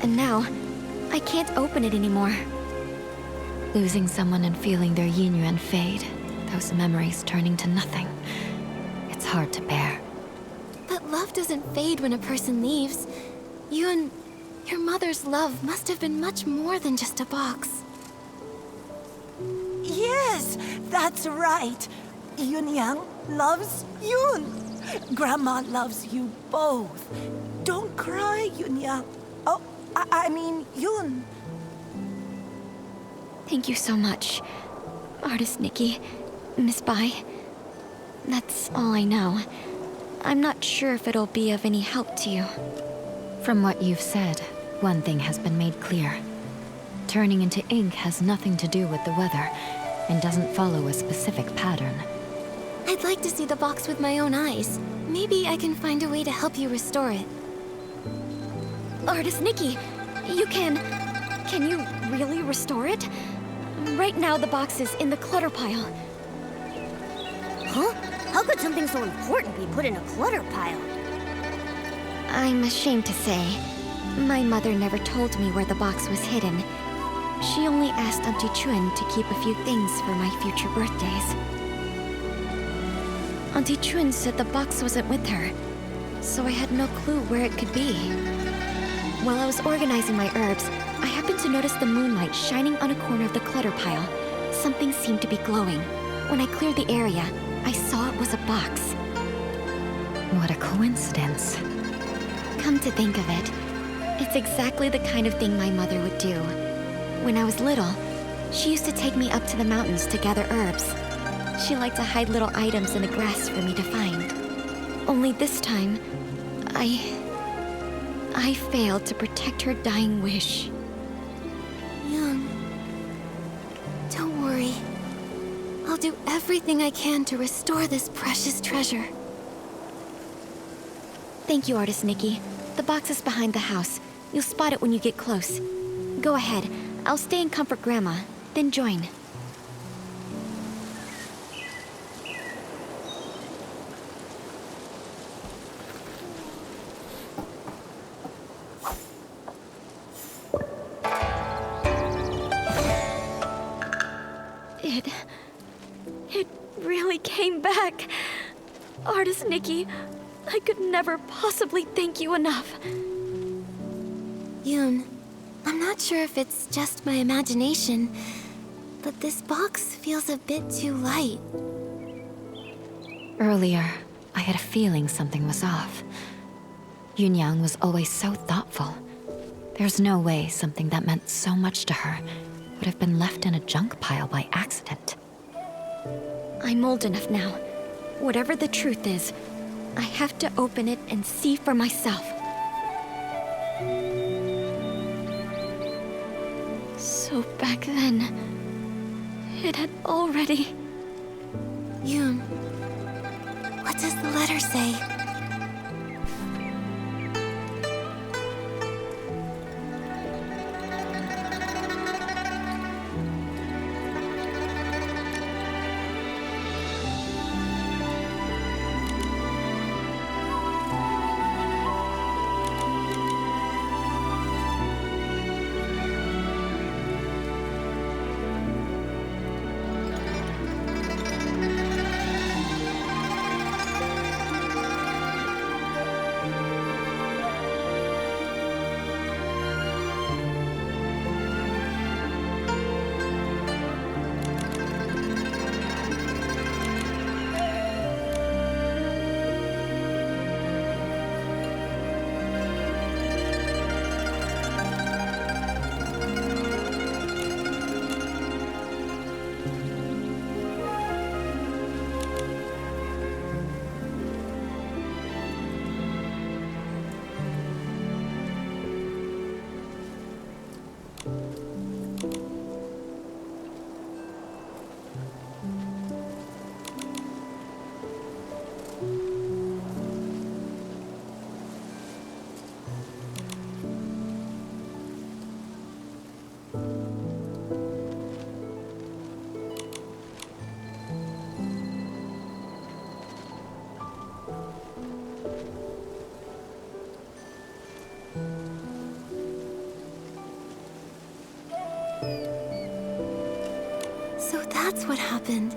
And now, I can't open it anymore. Losing someone and feeling their yin yuan fade, those memories turning to nothing. It's hard to bear. But love doesn't fade when a person leaves. Yun, your mother's love must have been much more than just a box. Yes, that's right. Yunyang loves Yun. Grandma loves you both. Don't cry, Yunyang. Oh, I mean Yun. Thank you so much, Artist Nikki, Miss Bai. That's all I know. I'm not sure if it'll be of any help to you. From what you've said, one thing has been made clear. Turning into ink has nothing to do with the weather, and doesn't follow a specific pattern. I'd like to see the box with my own eyes. Maybe I can find a way to help you restore it. Artist Nikki, you can you really restore it? Right now the box is in the clutter pile. Huh? How could something so important be put in a clutter pile? I'm ashamed to say, my mother never told me where the box was hidden. She only asked Auntie Chun to keep a few things for my future birthdays. Auntie Chun said the box wasn't with her, so I had no clue where it could be. While I was organizing my herbs, I happened to notice the moonlight shining on a corner of the clutter pile. Something seemed to be glowing. When I cleared the area, I saw it was a box. What a coincidence. Come to think of it, it's exactly the kind of thing my mother would do. When I was little, she used to take me up to the mountains to gather herbs. She liked to hide little items in the grass for me to find. Only this time, I failed to protect her dying wish. Young, don't worry. I'll do everything I can to restore this precious treasure. Thank you, Artist Nikki. The box is behind the house. You'll spot it when you get close. Go ahead. I'll stay and comfort Grandma, then join. It really came back. Artist Nikki, I could never possibly thank you enough. Yoon, I'm not sure if it's just my imagination, but this box feels a bit too light. Earlier, I had a feeling something was off. Yunyang was always so thoughtful. There's no way something that meant so much to her would have been left in a junk pile by accident. I'm old enough now. Whatever the truth is, I have to open it and see for myself. So back then, it had already... Yoon, what does the letter say? So that's what happened.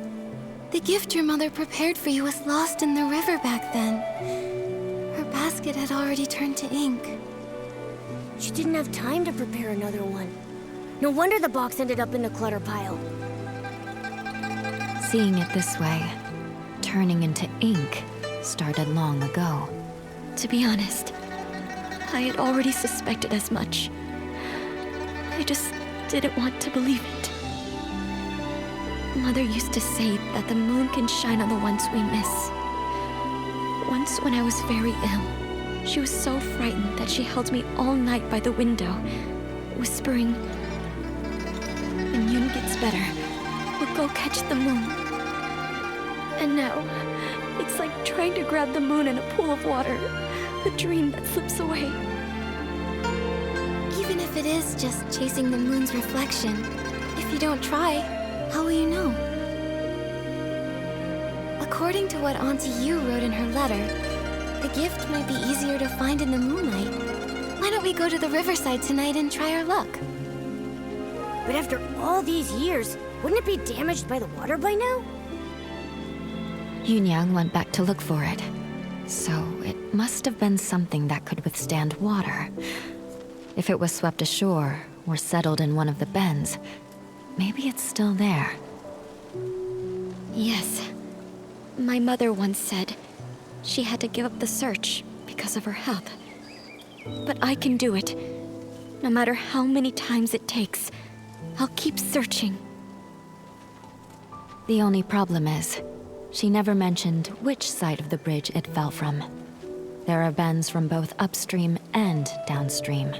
The gift your mother prepared for you was lost in the river back then. Her basket had already turned to ink. She didn't have time to prepare another one. No wonder the box ended up in the clutter pile. Seeing it this way, turning into ink, started long ago. To be honest, I had already suspected as much. I just didn't want to believe it. Mother used to say that the moon can shine on the ones we miss. Once when I was very ill, she was so frightened that she held me all night by the window, whispering, "When Yoon gets better, we'll go catch the moon." And now, it's like trying to grab the moon in a pool of water, a dream that slips away. is just chasing the moon's reflection. If you don't try, how will you know? According to what Auntie Yu wrote in her letter, the gift might be easier to find in the moonlight. Why don't we go to the riverside tonight and try our luck? But after all these years, wouldn't it be damaged by the water by now? Yunyang went back to look for it. So it must have been something that could withstand water. If it was swept ashore or settled in one of the bends, maybe it's still there. Yes. My mother once said she had to give up the search because of her health. But I can do it. No matter how many times it takes, I'll keep searching. The only problem is, she never mentioned which side of the bridge it fell from. There are bends from both upstream and downstream.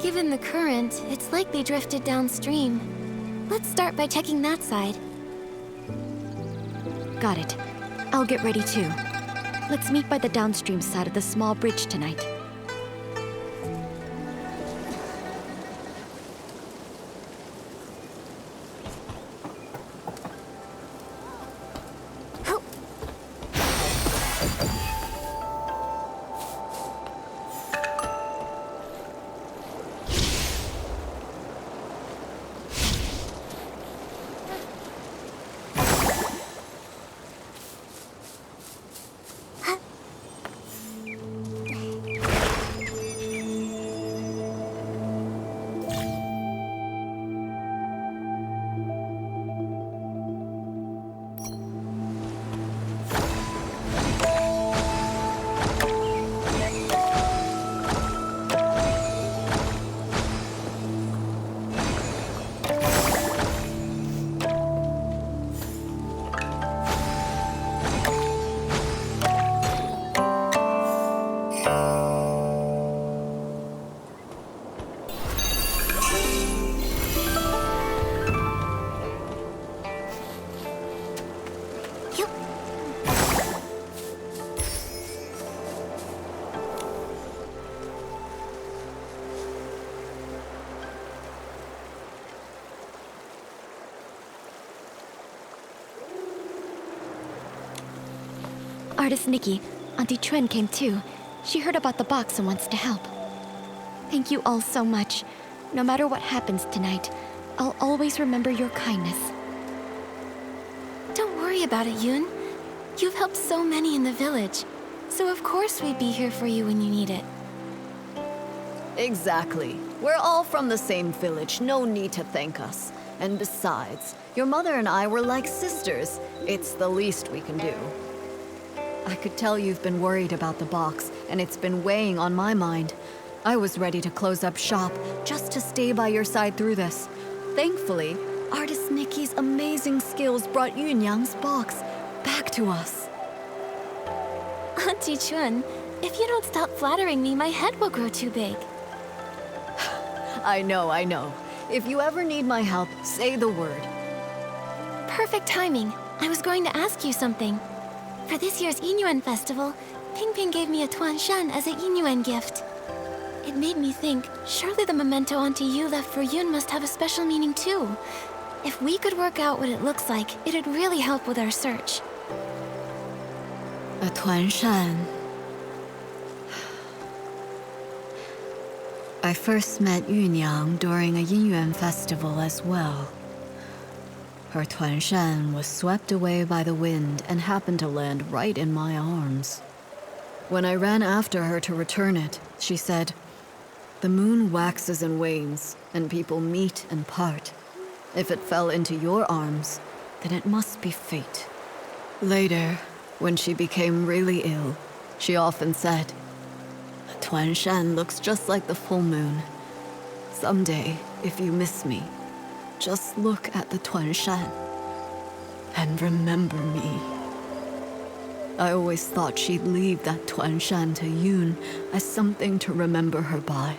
Given the current, it's likely drifted downstream. Let's start by checking that side. Got it. I'll get ready too. Let's meet by the downstream side of the small bridge tonight. Artist Nikki, Auntie Tren came too. She heard about the box and wants to help. Thank you all so much. No matter what happens tonight, I'll always remember your kindness. Don't worry about it, Yoon. You've helped so many in the village, so of course we'd be here for you when you need it. Exactly. We're all from the same village, no need to thank us. And besides, your mother and I were like sisters. It's the least we can do. I could tell you've been worried about the box, and it's been weighing on my mind. I was ready to close up shop just to stay by your side through this. Thankfully, Artist Nikki's amazing skills brought Yunyang's box back to us. Auntie Chun, if you don't stop flattering me, my head will grow too big. I know. If you ever need my help, say the word. Perfect timing. I was going to ask you something. For this year's Yinyuan festival, Ping Ping gave me a Tuan Shan as a Yinyuan gift. It made me think, surely the memento Auntie Yu left for Yun must have a special meaning too. If we could work out what it looks like, it'd really help with our search. A Tuan Shan. I first met Yunyang during a Yinyuan festival as well. Her Tuan Shan was swept away by the wind and happened to land right in my arms. When I ran after her to return it, she said, "The moon waxes and wanes, and people meet and part. If it fell into your arms, then it must be fate." Later, when she became really ill, she often said, "A Tuan Shan looks just like the full moon. Someday, if you miss me, just look at the Tuan Shan and remember me." I always thought she'd leave that Tuan Shan to Yoon as something to remember her by.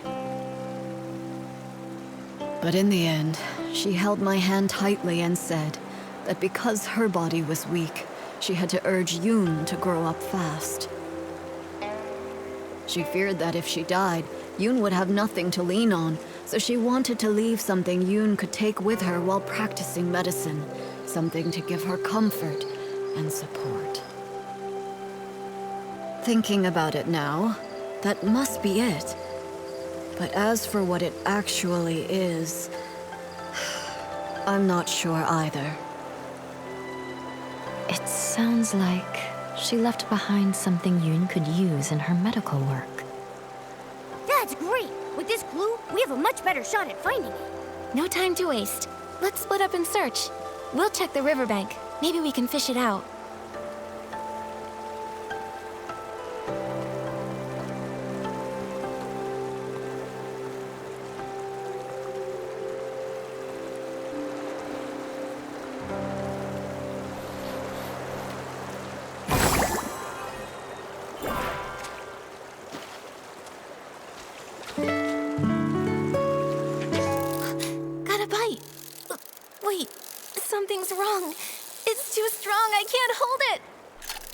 But in the end, she held my hand tightly and said that because her body was weak, she had to urge Yoon to grow up fast. She feared that if she died, Yoon would have nothing to lean on, so she wanted to leave something Yoon could take with her while practicing medicine, something to give her comfort and support. Thinking about it now, that must be it. But as for what it actually is, I'm not sure either. It sounds like she left behind something Yoon could use in her medical work. That's great! With this clue, we have a much better shot at finding it. No time to waste. Let's split up and search. We'll check the riverbank. Maybe we can fish it out. Wait, something's wrong. It's too strong, I can't hold it.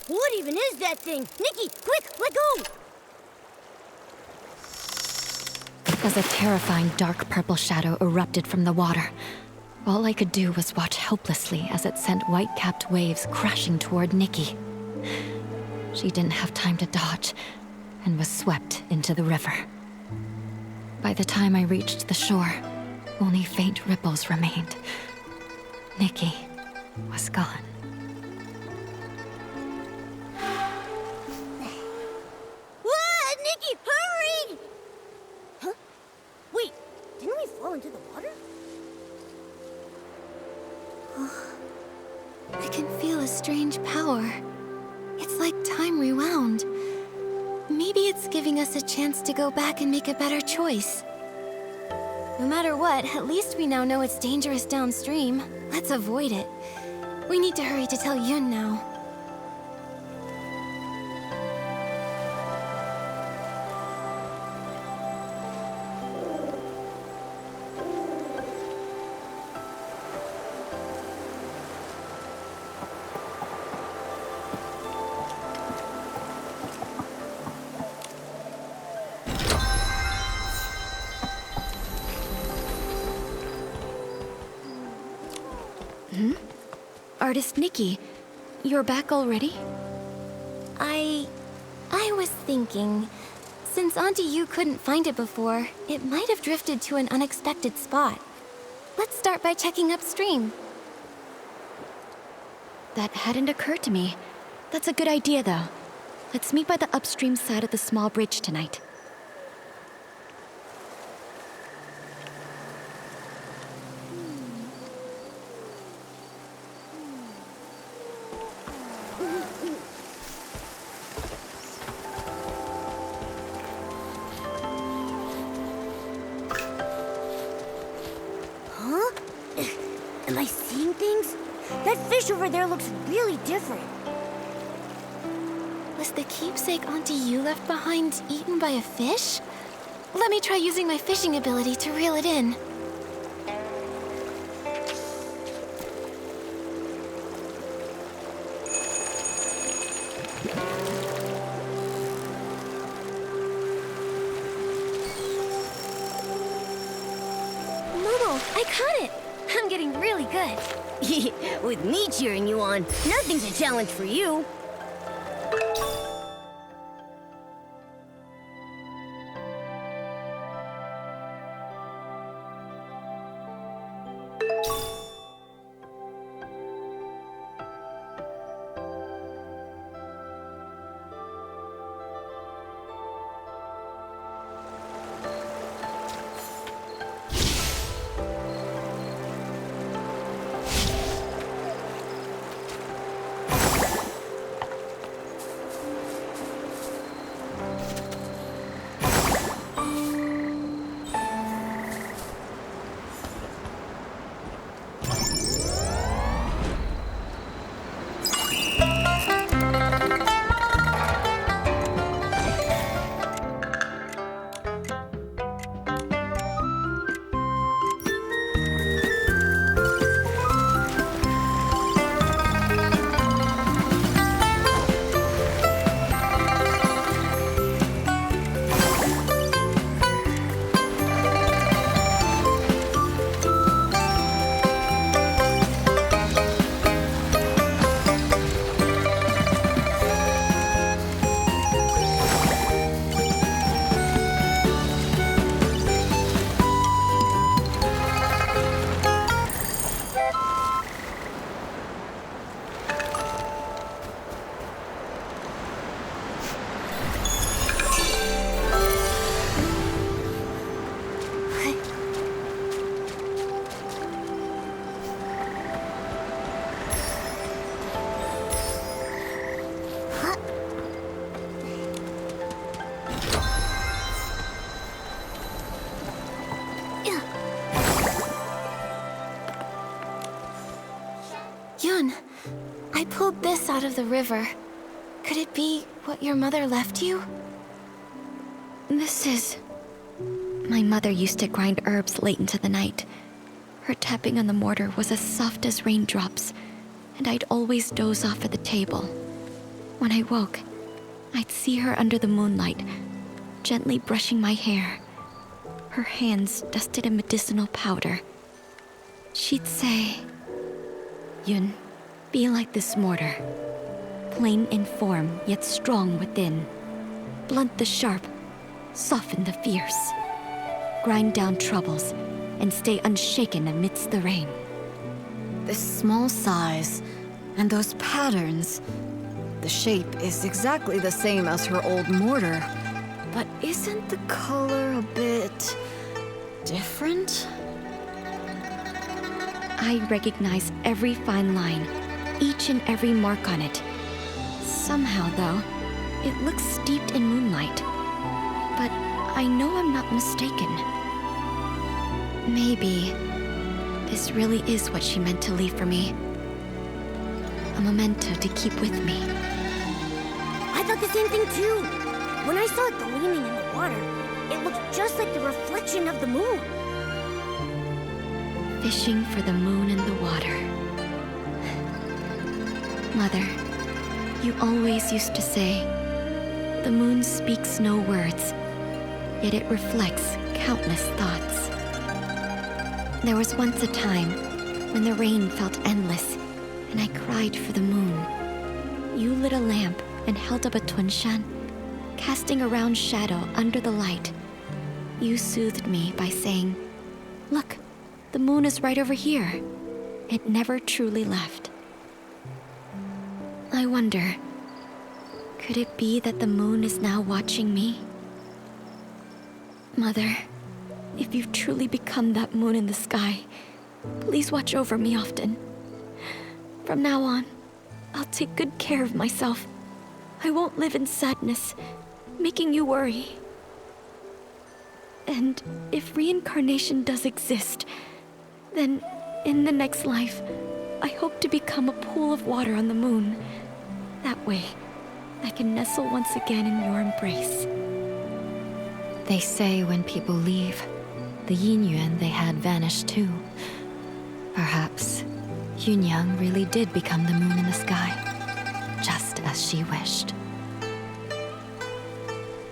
What even is that thing? Nikki, quick, let go! As a terrifying dark purple shadow erupted from the water, all I could do was watch helplessly as it sent white-capped waves crashing toward Nikki. She didn't have time to dodge and was swept into the river. By the time I reached the shore, only faint ripples remained. Nikki was gone. Nikki, hurry! Huh? Wait, didn't we fall into the water? I can feel a strange power. It's like time rewound. Maybe it's giving us a chance to go back and make a better choice. No matter what, at least we now know it's dangerous downstream. Let's avoid it. We need to hurry to tell Yun now. Artist Nikki, you're back already? I was thinking, since Auntie Yu couldn't find it before, it might have drifted to an unexpected spot. Let's start by checking upstream. That hadn't occurred to me. That's a good idea, though. Let's meet by the upstream side of the small bridge tonight. Am I seeing things? That fish over there looks really different. Was the keepsake Auntie Yu left behind eaten by a fish? Let me try using my fishing ability to reel it in. Momo, I caught it! I'm getting really good. With me cheering you on, nothing's a challenge for you. on. I pulled this out of the river. Could it be what your mother left you? This is... My mother used to grind herbs late into the night. Her tapping on the mortar was as soft as raindrops, and I'd always doze off at the table. When I woke, I'd see her under the moonlight, gently brushing my hair, her hands dusted in medicinal powder. She'd say, "Yun, be like this mortar, plain in form yet strong within. Blunt the sharp, soften the fierce. Grind down troubles and stay unshaken amidst the rain." This small size and those patterns. The shape is exactly the same as her old mortar. But isn't the color a bit different? I recognize every fine line, each and every mark on it. Somehow, though, it looks steeped in moonlight. But I know I'm not mistaken. Maybe this really is what she meant to leave for me. A memento to keep with me. I thought the same thing too. When I saw it gleaming in the water, it looked just like the reflection of the moon. Fishing for the moon in the water. Mother, you always used to say, the moon speaks no words, yet it reflects countless thoughts. There was once a time when the rain felt endless, and I cried for the moon. You lit a lamp and held up a tunshan, casting a round shadow under the light. You soothed me by saying, "Look, the moon is right over here." It never truly left. I wonder, could it be that the moon is now watching me? Mother, if you've truly become that moon in the sky, please watch over me often. From now on, I'll take good care of myself. I won't live in sadness, making you worry. And if reincarnation does exist, then in the next life, I hope to become a pool of water on the moon. That way, I can nestle once again in your embrace. They say when people leave, the yin-yuan they had vanished too. Perhaps Yunyang really did become the moon in the sky, just as she wished.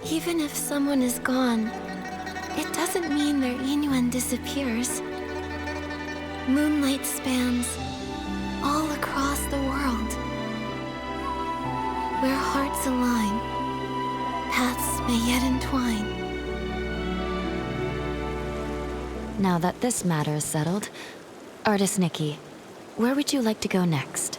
Even if someone is gone, it doesn't mean their yin-yuan disappears. Moonlight spans all across the world. Where hearts align, paths may yet entwine. Now that this matter is settled, Artist Nikki, where would you like to go next?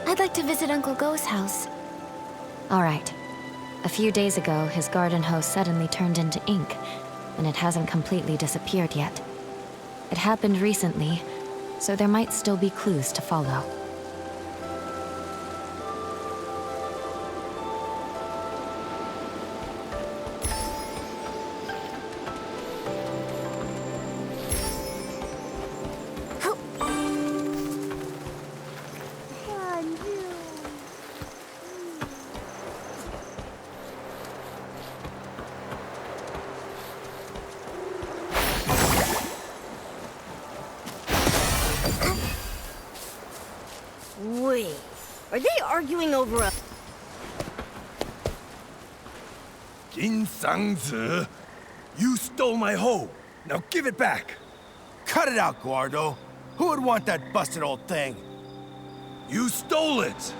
I'd like to visit Uncle Go's house. All right. A few days ago, his garden hose suddenly turned into ink, and it hasn't completely disappeared yet. It happened recently, so there might still be clues to follow. Wait, are they arguing over a... Jin Sang-zi, you stole my hoe. Now give it back. Cut it out, Guardo. Who would want that busted old thing? You stole it.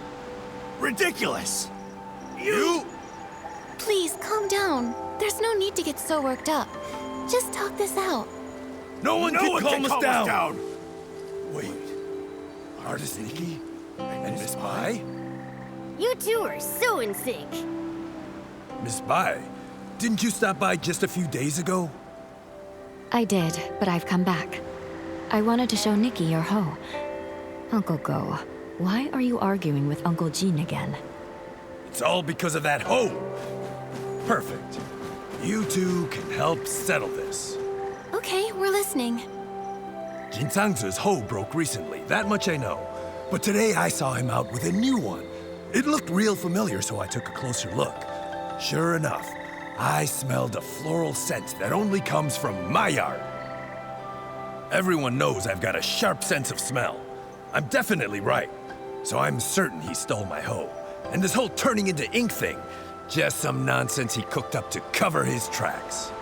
Ridiculous. You? Please, calm down. There's no need to get so worked up. Just talk this out. No one can calm us down. down. Wait, Artist Nikki and Miss Bai? You two are so in sync. Miss Bai, didn't you stop by just a few days ago? I did, but I've come back. I wanted to show Nikki your hoe. Uncle Go, why are you arguing with Uncle Jean again? It's all because of that hoe. Perfect. You two can help settle this. Okay, we're listening. Jinsangzi's hoe broke recently, that much I know. But today I saw him out with a new one. It looked real familiar, so I took a closer look. Sure enough, I smelled a floral scent that only comes from my yard. Everyone knows I've got a sharp sense of smell. I'm definitely right. So I'm certain he stole my hoe. And this whole turning into ink thing, just some nonsense he cooked up to cover his tracks.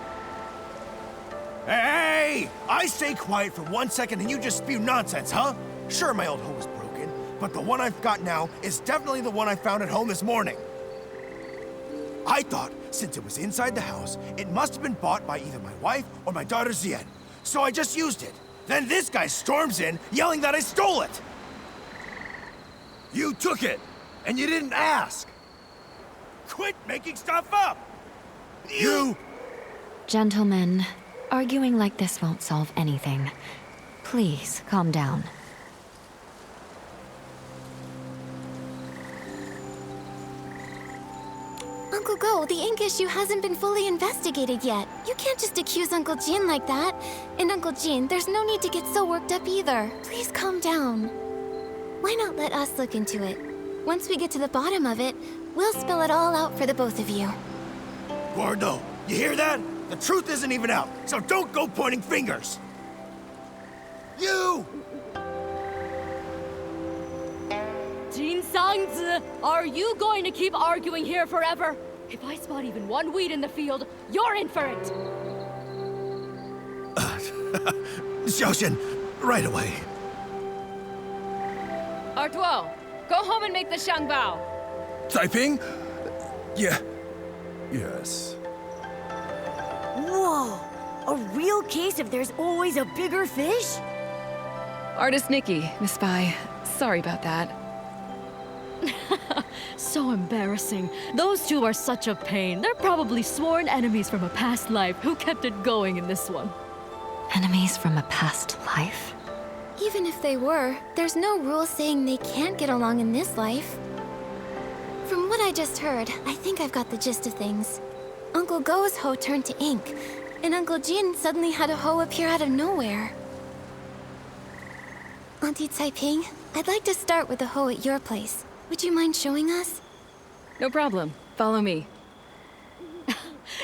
Hey! I stay quiet for 1 second and you just spew nonsense, huh? Sure, my old hoe was broken, but the one I've got now is definitely the one I found at home this morning. I thought, since it was inside the house, it must have been bought by either my wife or my daughter Zien. So I just used it. Then this guy storms in, yelling that I stole it! You took it, and you didn't ask! Quit making stuff up! You... Gentlemen, arguing like this won't solve anything. Please, calm down. Uncle Go, the ink issue hasn't been fully investigated yet. You can't just accuse Uncle Jin like that. And Uncle Jin, there's no need to get so worked up either. Please calm down. Why not let us look into it? Once we get to the bottom of it, we'll spell it all out for the both of you. Gordo, you hear that? The truth isn't even out, so don't go pointing fingers! You! Jinsangzi, are you going to keep arguing here forever? If I spot even one weed in the field, you're in for it! Xiaoxian, right away. Artuo, go home and make the shangbao. Taiping? Yeah. Yes. Whoa! A real case of there's always a bigger fish? Artist Nikki, Miss Spy. Sorry about that. So embarrassing. Those two are such a pain. They're probably sworn enemies from a past life who kept it going in this one. Enemies from a past life? Even if they were, there's no rule saying they can't get along in this life. From what I just heard, I think I've got the gist of things. Uncle Go's hoe turned to ink, and Uncle Jin suddenly had a hoe appear out of nowhere. Auntie Taiping, I'd like to start with the hoe at your place. Would you mind showing us? No problem. Follow me.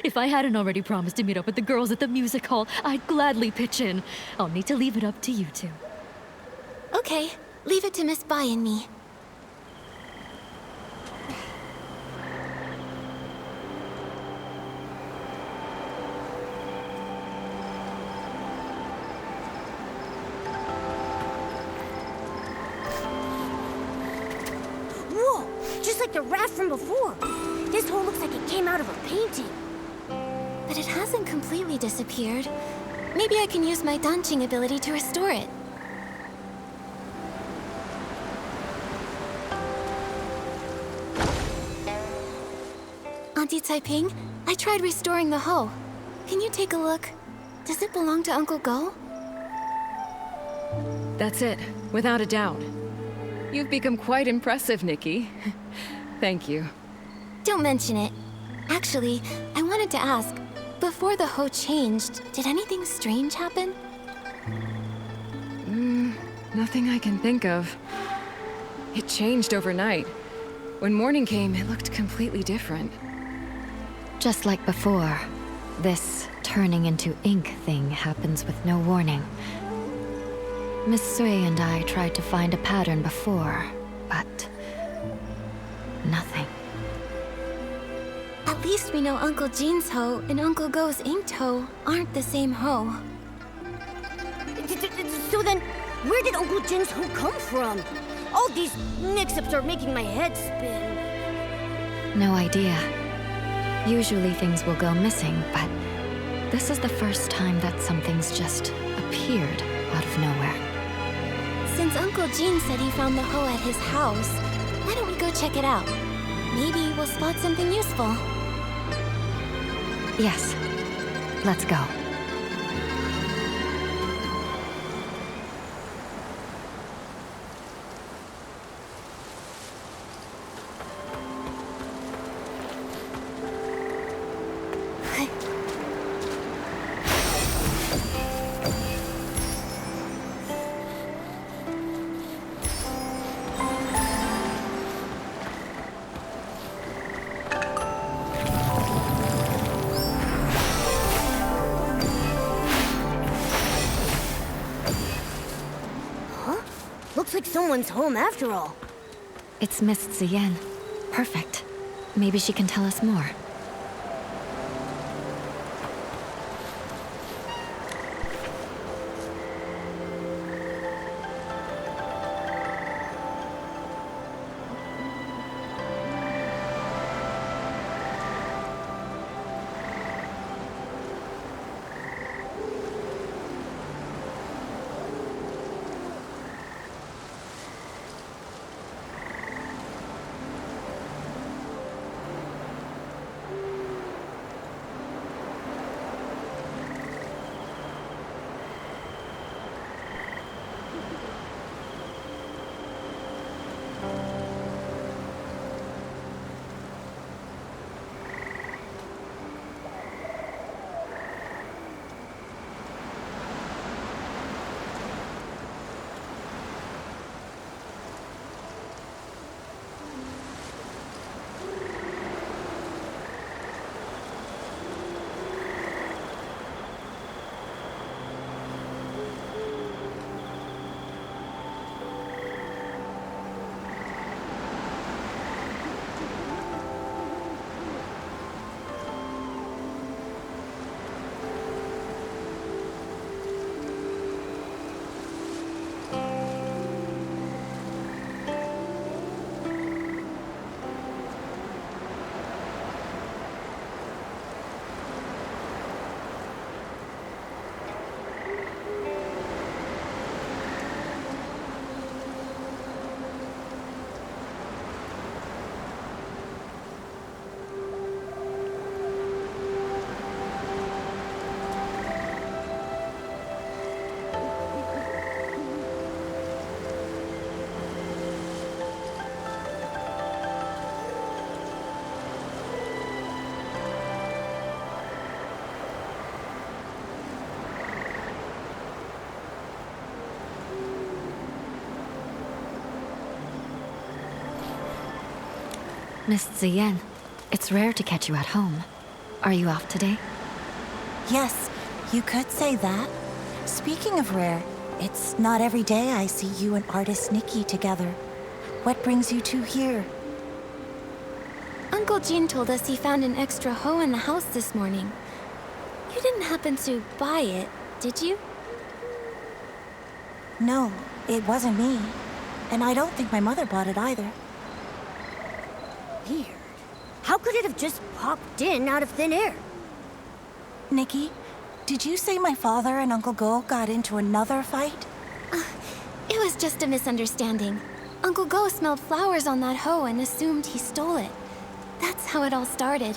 If I hadn't already promised to meet up with the girls at the music hall, I'd gladly pitch in. I'll need to leave it up to you two. Okay, leave it to Miss Bai and me. Whoa! Just like the raft from before. This hole looks like it came out of a painting. But it hasn't completely disappeared. Maybe I can use my dancing ability to restore it. Auntie Taiping, I tried restoring the hoe. Can you take a look? Does it belong to Uncle Go? That's it, without a doubt. You've become quite impressive, Nikki. Thank you. Don't mention it. Actually, I wanted to ask, before the hoe changed, did anything strange happen? Nothing I can think of. It changed overnight. When morning came, it looked completely different. Just like before, this turning into ink thing happens with no warning. Miss Sui and I tried to find a pattern before, but nothing. At least we know Uncle Jin's hoe and Uncle Go's inked hoe aren't the same hoe. So then, where did Uncle Jin's hoe come from? All these mix-ups are making my head spin. No idea. Usually things will go missing, but this is the first time that something's just appeared out of nowhere. Since Uncle Jin said he found the hoe at his house, why don't we go check it out? Maybe we'll spot something useful. Yes. Let's go. Looks like someone's home after all. It's Miss Ziyan. Perfect. Maybe she can tell us more. Miss Ziyan, it's rare to catch you at home. Are you off today? Yes, you could say that. Speaking of rare, it's not every day I see you and artist Nikki together. What brings you two here? Uncle Jean told us he found an extra hoe in the house this morning. You didn't happen to buy it, did you? No, it wasn't me. And I don't think my mother bought it either. Weird. How could it have just popped in out of thin air? Nikki, did you say my father and Uncle Go got into another fight? It was just a misunderstanding. Uncle Go smelled flowers on that hoe and assumed he stole it. That's how it all started.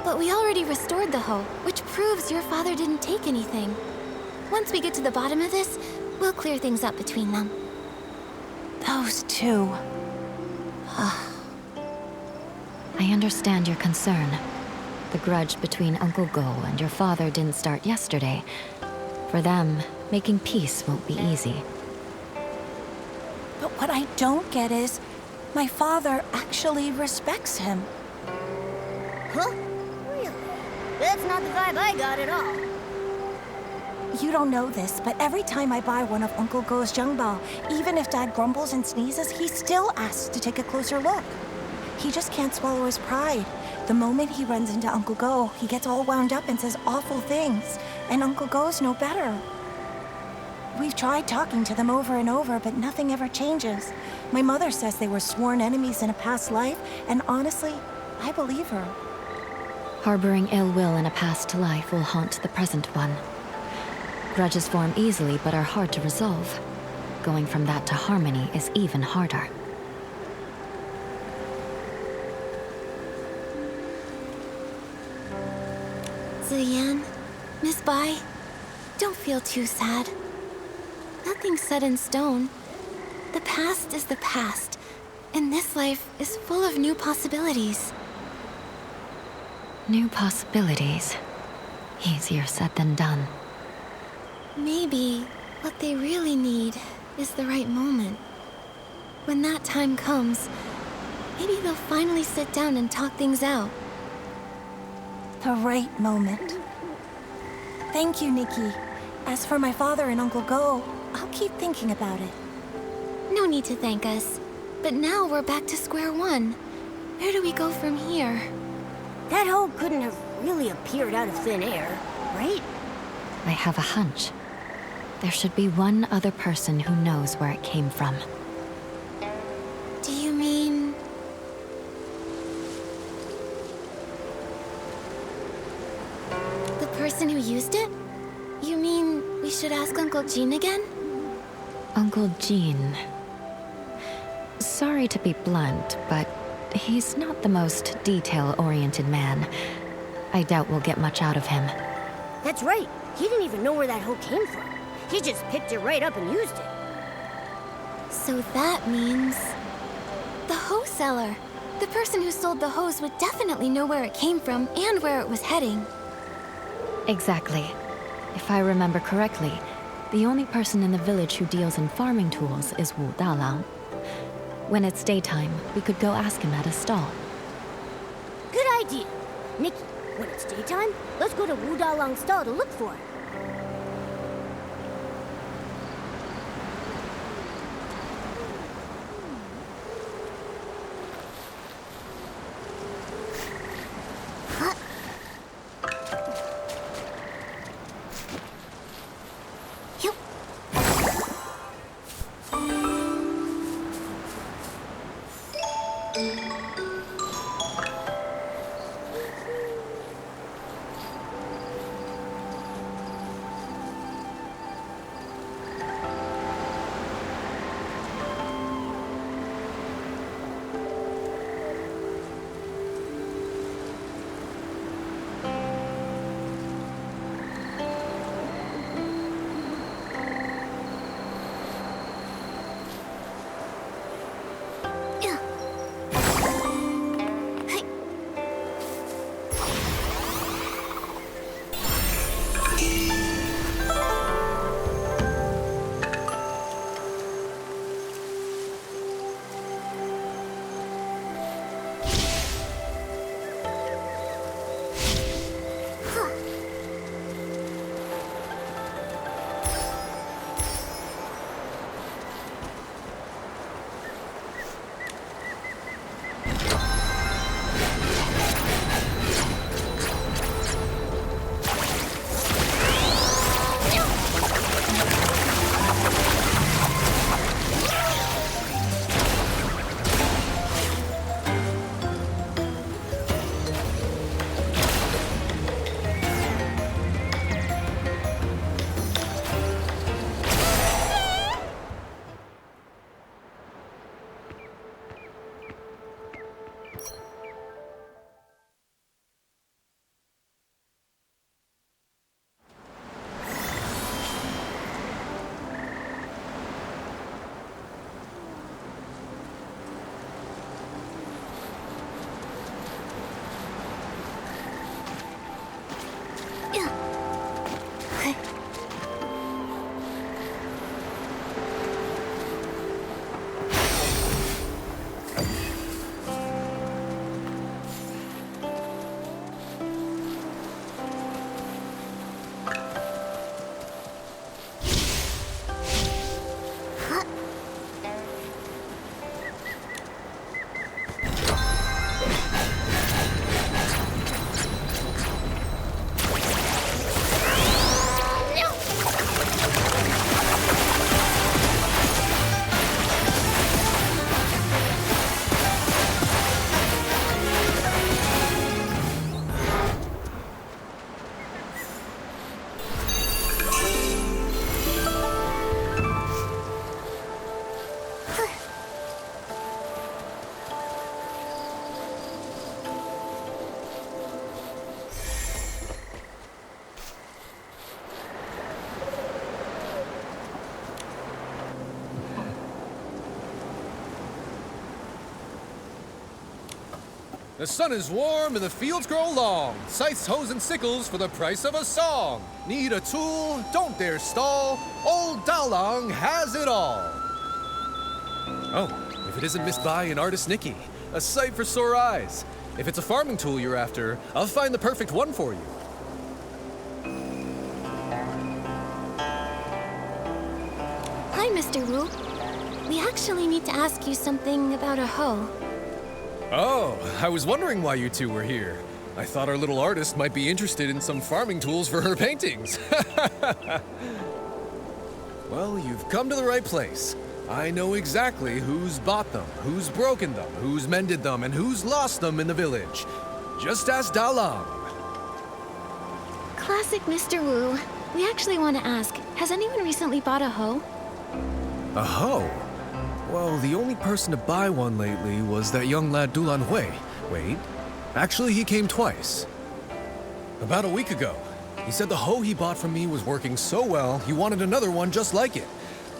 But we already restored the hoe, which proves your father didn't take anything. Once we get to the bottom of this, we'll clear things up between them. Those two. I understand your concern. The grudge between Uncle Go and your father didn't start yesterday. For them, making peace won't be easy. But what I don't get is, my father actually respects him. Huh? Really? That's not the vibe I got at all. You don't know this, but every time I buy one of Uncle Go's Jungbao, even if Dad grumbles and sneezes, he still asks to take a closer look. He just can't swallow his pride. The moment he runs into Uncle Go, he gets all wound up and says awful things. And Uncle Go's no better. We've tried talking to them over and over, but nothing ever changes. My mother says they were sworn enemies in a past life, and honestly, I believe her. Harboring ill will in a past life will haunt the present one. Grudges form easily but are hard to resolve. Going from that to harmony is even harder. Ziyan, Miss Bai, don't feel too sad. Nothing's set in stone. The past is the past, and this life is full of new possibilities. New possibilities. Easier said than done. Maybe what they really need is the right moment. When that time comes, maybe they'll finally sit down and talk things out. The right moment. Thank you, Nikki. As for my father and Uncle Go, I'll keep thinking about it. No need to thank us. But now we're back to square one. Where do we go from here? That hole couldn't have really appeared out of thin air, right? I have a hunch. There should be one other person who knows where it came from. Do you mean... the person who used it? You mean we should ask Uncle Jean again? Uncle Jean. Sorry to be blunt, but he's not the most detail-oriented man. I doubt we'll get much out of him. That's right. He didn't even know where that hole came from. He just picked it right up and used it. So that means... the hose seller. The person who sold the hose would definitely know where it came from and where it was heading. Exactly. If I remember correctly, the only person in the village who deals in farming tools is Wu Dalang. When it's daytime, we could go ask him at his stall. Good idea. Nikki, when it's daytime, let's go to Wu Dalang's stall to look for it. The sun is warm and the fields grow long. Scythes, hoes, and sickles for the price of a song. Need a tool? Don't dare stall. Old Dalang has it all. Oh, if it isn't Miss Bai and artist Nikki. A sight for sore eyes. If it's a farming tool you're after, I'll find the perfect one for you. Hi, Mr. Wu. We actually need to ask you something about a hoe. Oh, I was wondering why you two were here. I thought our little artist might be interested in some farming tools for her paintings. Well, you've come to the right place. I know exactly who's bought them, who's broken them, who's mended them, and who's lost them in the village. Just ask Dalang. Classic Mr. Wu. We actually want to ask, has anyone recently bought a hoe? A hoe? Well, the only person to buy one lately was that young lad Dulan Hui. Wait, actually he came twice. About a week ago. He said the hoe he bought from me was working so well, he wanted another one just like it.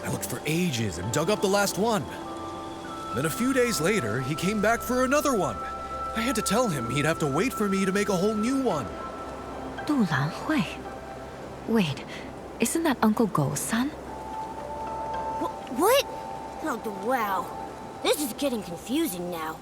I looked for ages and dug up the last one. Then a few days later, he came back for another one. I had to tell him he'd have to wait for me to make a whole new one. Dulan Hui. Wait, isn't that Uncle Go's son? What? Oh, wow. This is getting confusing now.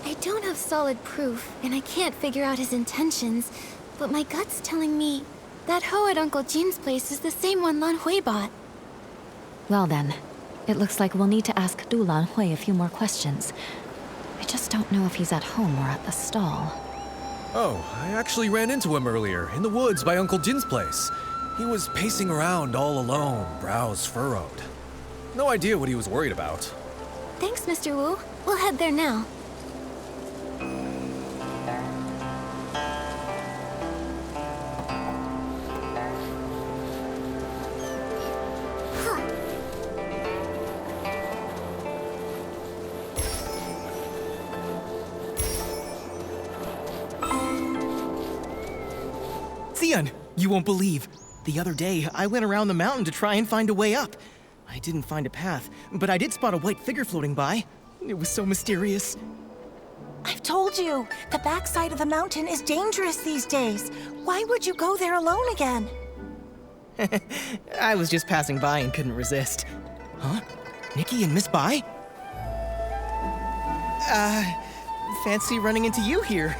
I don't have solid proof, and I can't figure out his intentions, but my gut's telling me that hoe at Uncle Jin's place is the same one Lan Hui bought. Well then, it looks like we'll need to ask Dulan Hui a few more questions. I just don't know if he's at home or at the stall. Oh, I actually ran into him earlier, in the woods by Uncle Jin's place. He was pacing around all alone, brows furrowed. No idea what he was worried about. Thanks, Mr. Wu. We'll head there now. Xian, you won't believe. The other day, I went around the mountain to try and find a way up. I didn't find a path, but I did spot a white figure floating by. It was so mysterious. I've told you, the backside of the mountain is dangerous these days. Why would you go there alone again? I was just passing by and couldn't resist. Huh? Nikki and Miss Bai? Fancy running into you here.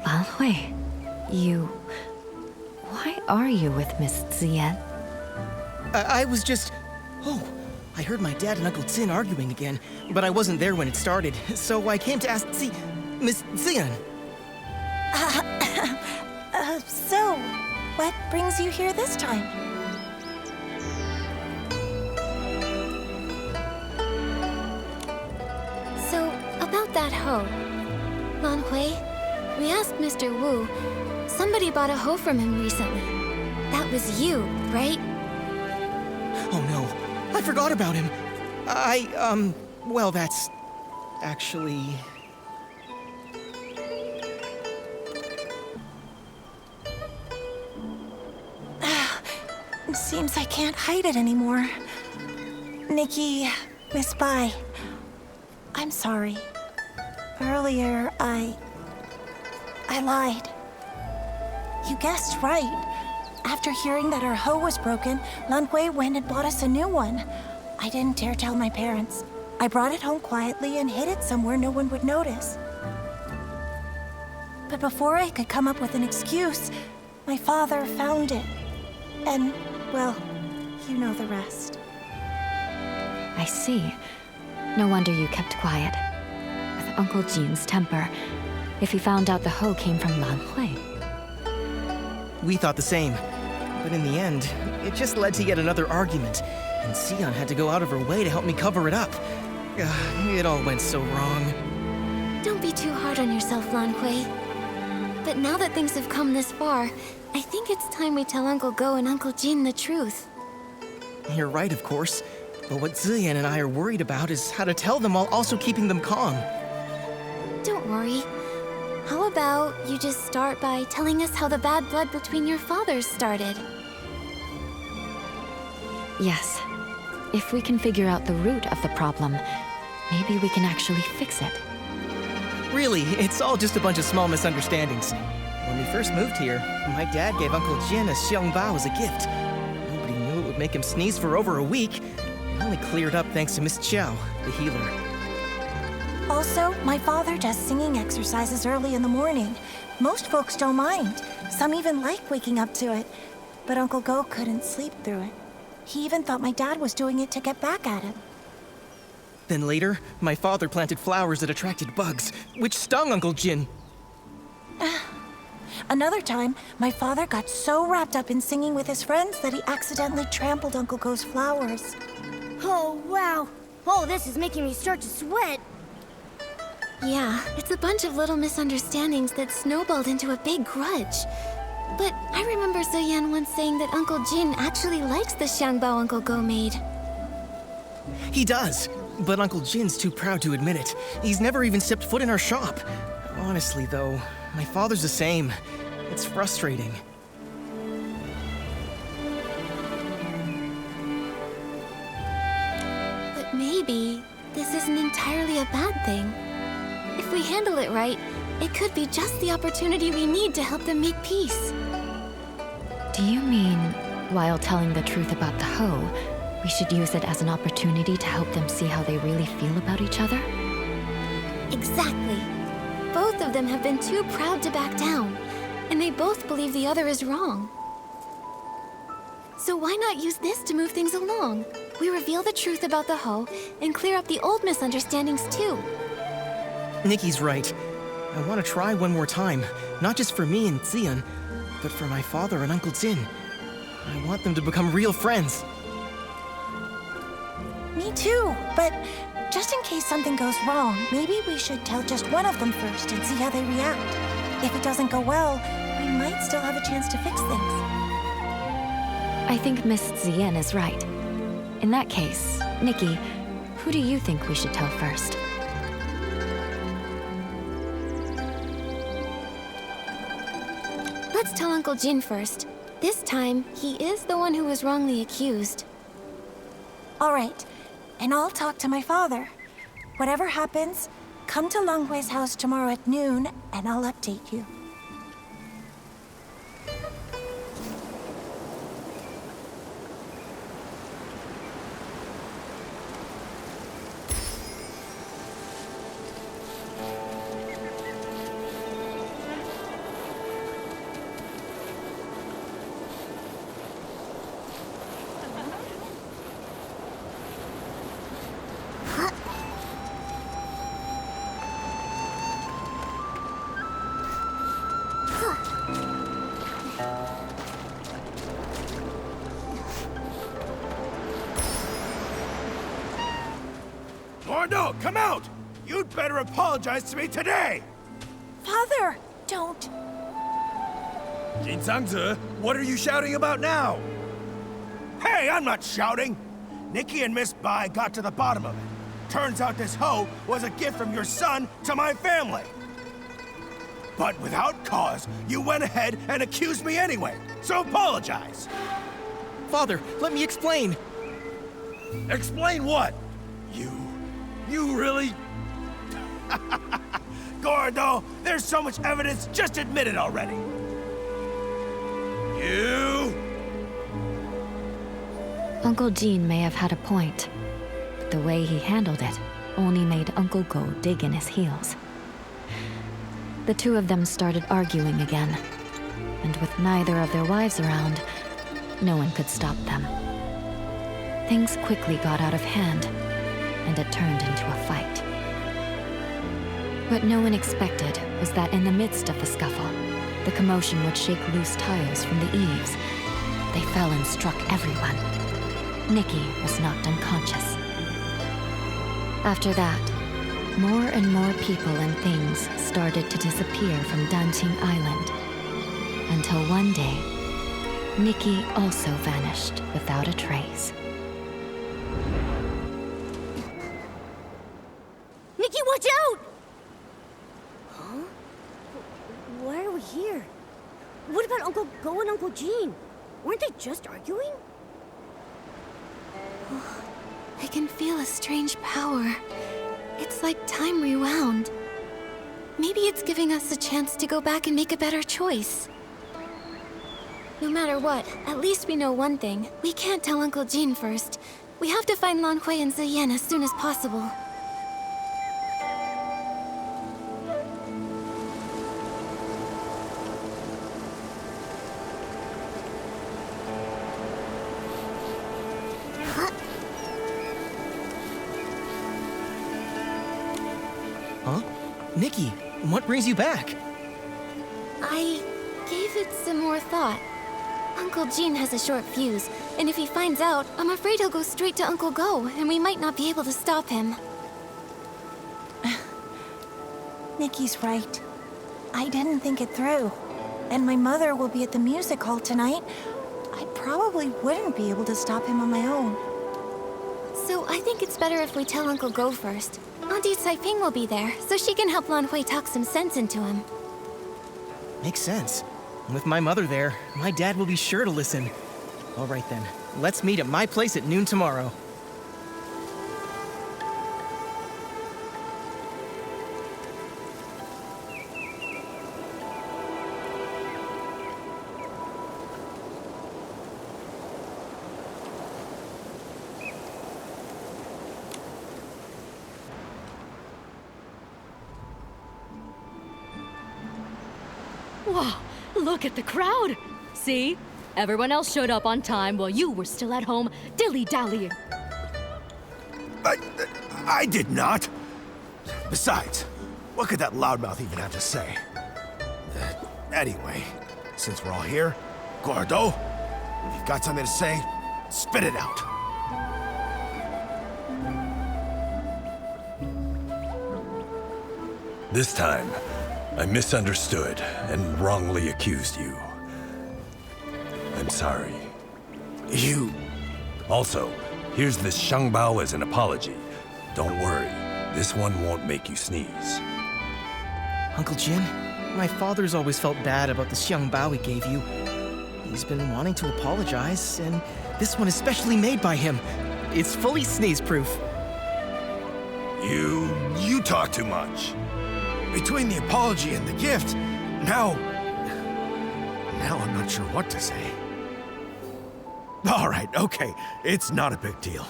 Lan Hui, why are you with Miss Xian? I was just... Oh, I heard my dad and Uncle Tin arguing again, but I wasn't there when it started, so I came to ask Miss Xian. So, what brings you here this time? So, about that hoe. Lan Hui, we asked Mr. Wu. Somebody bought a hoe from him recently. That was you, right? Oh no, I forgot about him. Well, that's... actually... Seems I can't hide it anymore. Nikki, Miss Bai, I'm sorry. Earlier, I lied. You guessed right. After hearing that our hoe was broken, Lan Hui went and bought us a new one. I didn't dare tell my parents. I brought it home quietly and hid it somewhere no one would notice. But before I could come up with an excuse, my father found it. And, well, you know the rest. I see. No wonder you kept quiet. With Uncle Jin's temper, if he found out the hoe came from Lan Hui. We thought the same. But in the end, it just led to yet another argument, and Xian had to go out of her way to help me cover it up. It all went so wrong. Don't be too hard on yourself, Lan Hui. But now that things have come this far, I think it's time we tell Uncle Go and Uncle Jin the truth. You're right, of course. But what Xian and I are worried about is how to tell them while also keeping them calm. Don't worry. How about you just start by telling us how the bad blood between your fathers started? Yes. If we can figure out the root of the problem, maybe we can actually fix it. Really, it's all just a bunch of small misunderstandings. When we first moved here, my dad gave Uncle Jin a xiong bao as a gift. Nobody knew it would make him sneeze for over a week. It only cleared up thanks to Miss Chow, the healer. Also, my father does singing exercises early in the morning. Most folks don't mind. Some even like waking up to it. But Uncle Go couldn't sleep through it. He even thought my dad was doing it to get back at him. Then later, my father planted flowers that attracted bugs, which stung Uncle Jin. Another time, my father got so wrapped up in singing with his friends that he accidentally trampled Uncle Go's flowers. Oh, wow. Oh, this is making me start to sweat. Yeah, it's a bunch of little misunderstandings that snowballed into a big grudge. But I remember Zoyan once saying that Uncle Jin actually likes the xiangbao Uncle Go made. He does, but Uncle Jin's too proud to admit it. He's never even stepped foot in our shop. Honestly, though, my father's the same. It's frustrating. But maybe this isn't entirely a bad thing. If we handle it right, it could be just the opportunity we need to help them make peace. Do you mean, while telling the truth about the hoe, we should use it as an opportunity to help them see how they really feel about each other? Exactly. Both of them have been too proud to back down, and they both believe the other is wrong. So why not use this to move things along? We reveal the truth about the hoe and clear up the old misunderstandings too. Nikki's right. I want to try one more time, not just for me and Xian, but for my father and Uncle Jin. I want them to become real friends. Me too, but just in case something goes wrong, maybe we should tell just one of them first and see how they react. If it doesn't go well, we might still have a chance to fix things. I think Miss Zien is right. In that case, Nikki, who do you think we should tell first? Let's tell Uncle Jin first. This time, he is the one who was wrongly accused. All right, and I'll talk to my father. Whatever happens, come to Longhui's house tomorrow at noon, and I'll update you. Gordo, come out! You'd better apologize to me today! Father, don't. Jin Sangzi, what are you shouting about now? Hey, I'm not shouting! Nikki and Miss Bai got to the bottom of it. Turns out this hoe was a gift from your son to my family. But without cause, you went ahead and accused me anyway, so apologize! Father, let me explain! Explain what? You really... Gordo, there's so much evidence, just admit it already! You... Uncle Jin may have had a point, but the way he handled it only made Uncle Go dig in his heels. The two of them started arguing again, and with neither of their wives around, no one could stop them. Things quickly got out of hand, and it turned into a fight. What no one expected was that in the midst of the scuffle, the commotion would shake loose tiles from the eaves. They fell and struck everyone. Nikki was knocked unconscious. After that, more and more people and things started to disappear from Danqing Island. Until one day, Nikki also vanished without a trace. Nikki, watch out! Huh? Why are we here? What about Uncle Go and Uncle Jin? Weren't they just arguing? I can feel a strange power. It's like time rewound. Maybe it's giving us a chance to go back and make a better choice. No matter what, at least we know one thing. We can't tell Uncle Jin first. We have to find Lan Hui and Ziyan as soon as possible. Nikki, what brings you back? I gave it some more thought. Uncle Jean has a short fuse, and if he finds out, I'm afraid he'll go straight to Uncle Go, and we might not be able to stop him. Nikki's right. I didn't think it through. And my mother will be at the music hall tonight. I probably wouldn't be able to stop him on my own. So I think it's better if we tell Uncle Go first. Auntie Caiping will be there, so she can help Lan Hui talk some sense into him. Makes sense. With my mother there, my dad will be sure to listen. All right then, let's meet at my place at noon tomorrow. Wow, look at the crowd! See? Everyone else showed up on time while you were still at home dilly-dallying. I did not. Besides, what could that loudmouth even have to say? Anyway, since we're all here, Gordo, if you've got something to say, spit it out. This time, I misunderstood and wrongly accused you. I'm sorry. You... Also, here's this Shangbao as an apology. Don't worry, this one won't make you sneeze. Uncle Jin, my father's always felt bad about the Xiangbao he gave you. He's been wanting to apologize, and this one is specially made by him. It's fully sneeze-proof. You talk too much. Between the apology and the gift, now I'm not sure what to say. All right, okay, it's not a big deal.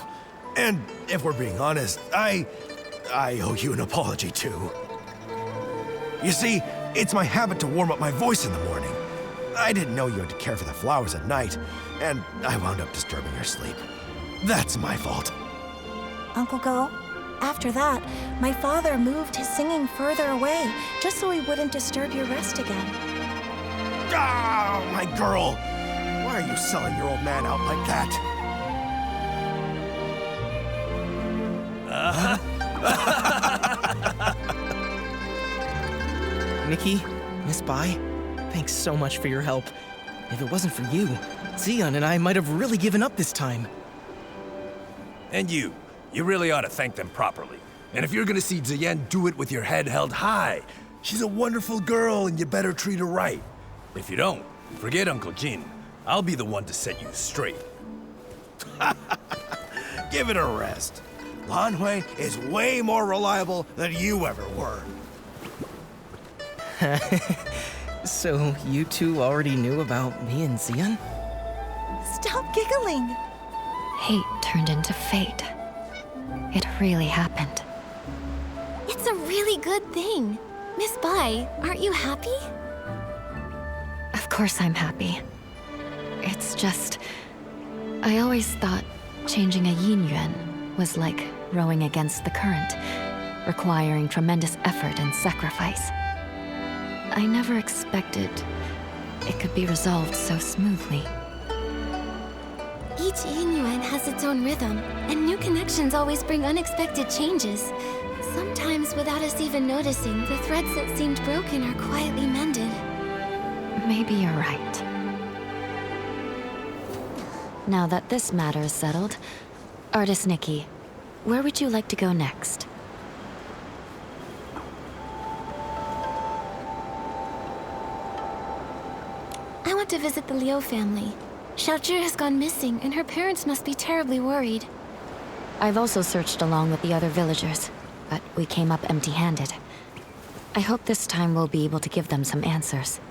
And if we're being honest, I owe you an apology too. You see, it's my habit to warm up my voice in the morning. I didn't know you had to care for the flowers at night, and I wound up disturbing your sleep. That's my fault. Uncle Go, after that, my father moved his singing further away, just so he wouldn't disturb your rest again. Ah, my girl! Why are you selling your old man out like that? Nikki, Miss Bai, thanks so much for your help. If it wasn't for you, Xian and I might have really given up this time. And you really ought to thank them properly. And if you're gonna see Ziyan, do it with your head held high. She's a wonderful girl and you better treat her right. If you don't, forget Uncle Jin. I'll be the one to set you straight. Give it a rest. Lan Hui is way more reliable than you ever were. So you two already knew about me and Xian? Stop giggling! Hate turned into fate. It really happened. It's a really good thing. Miss Bai, aren't you happy? Of course I'm happy. It's just... I always thought changing a yin yuan was like rowing against the current, requiring tremendous effort and sacrifice. I never expected it could be resolved so smoothly. Each yin yuan has its own rhythm, and new connections always bring unexpected changes. Sometimes, without us even noticing, the threads that seemed broken are quietly mended. Maybe you're right. Now that this matter is settled, Artist Nikki, where would you like to go next? I want to visit the Liu family. Xiaozhi has gone missing, and her parents must be terribly worried. I've also searched along with the other villagers, but we came up empty-handed. I hope this time we'll be able to give them some answers.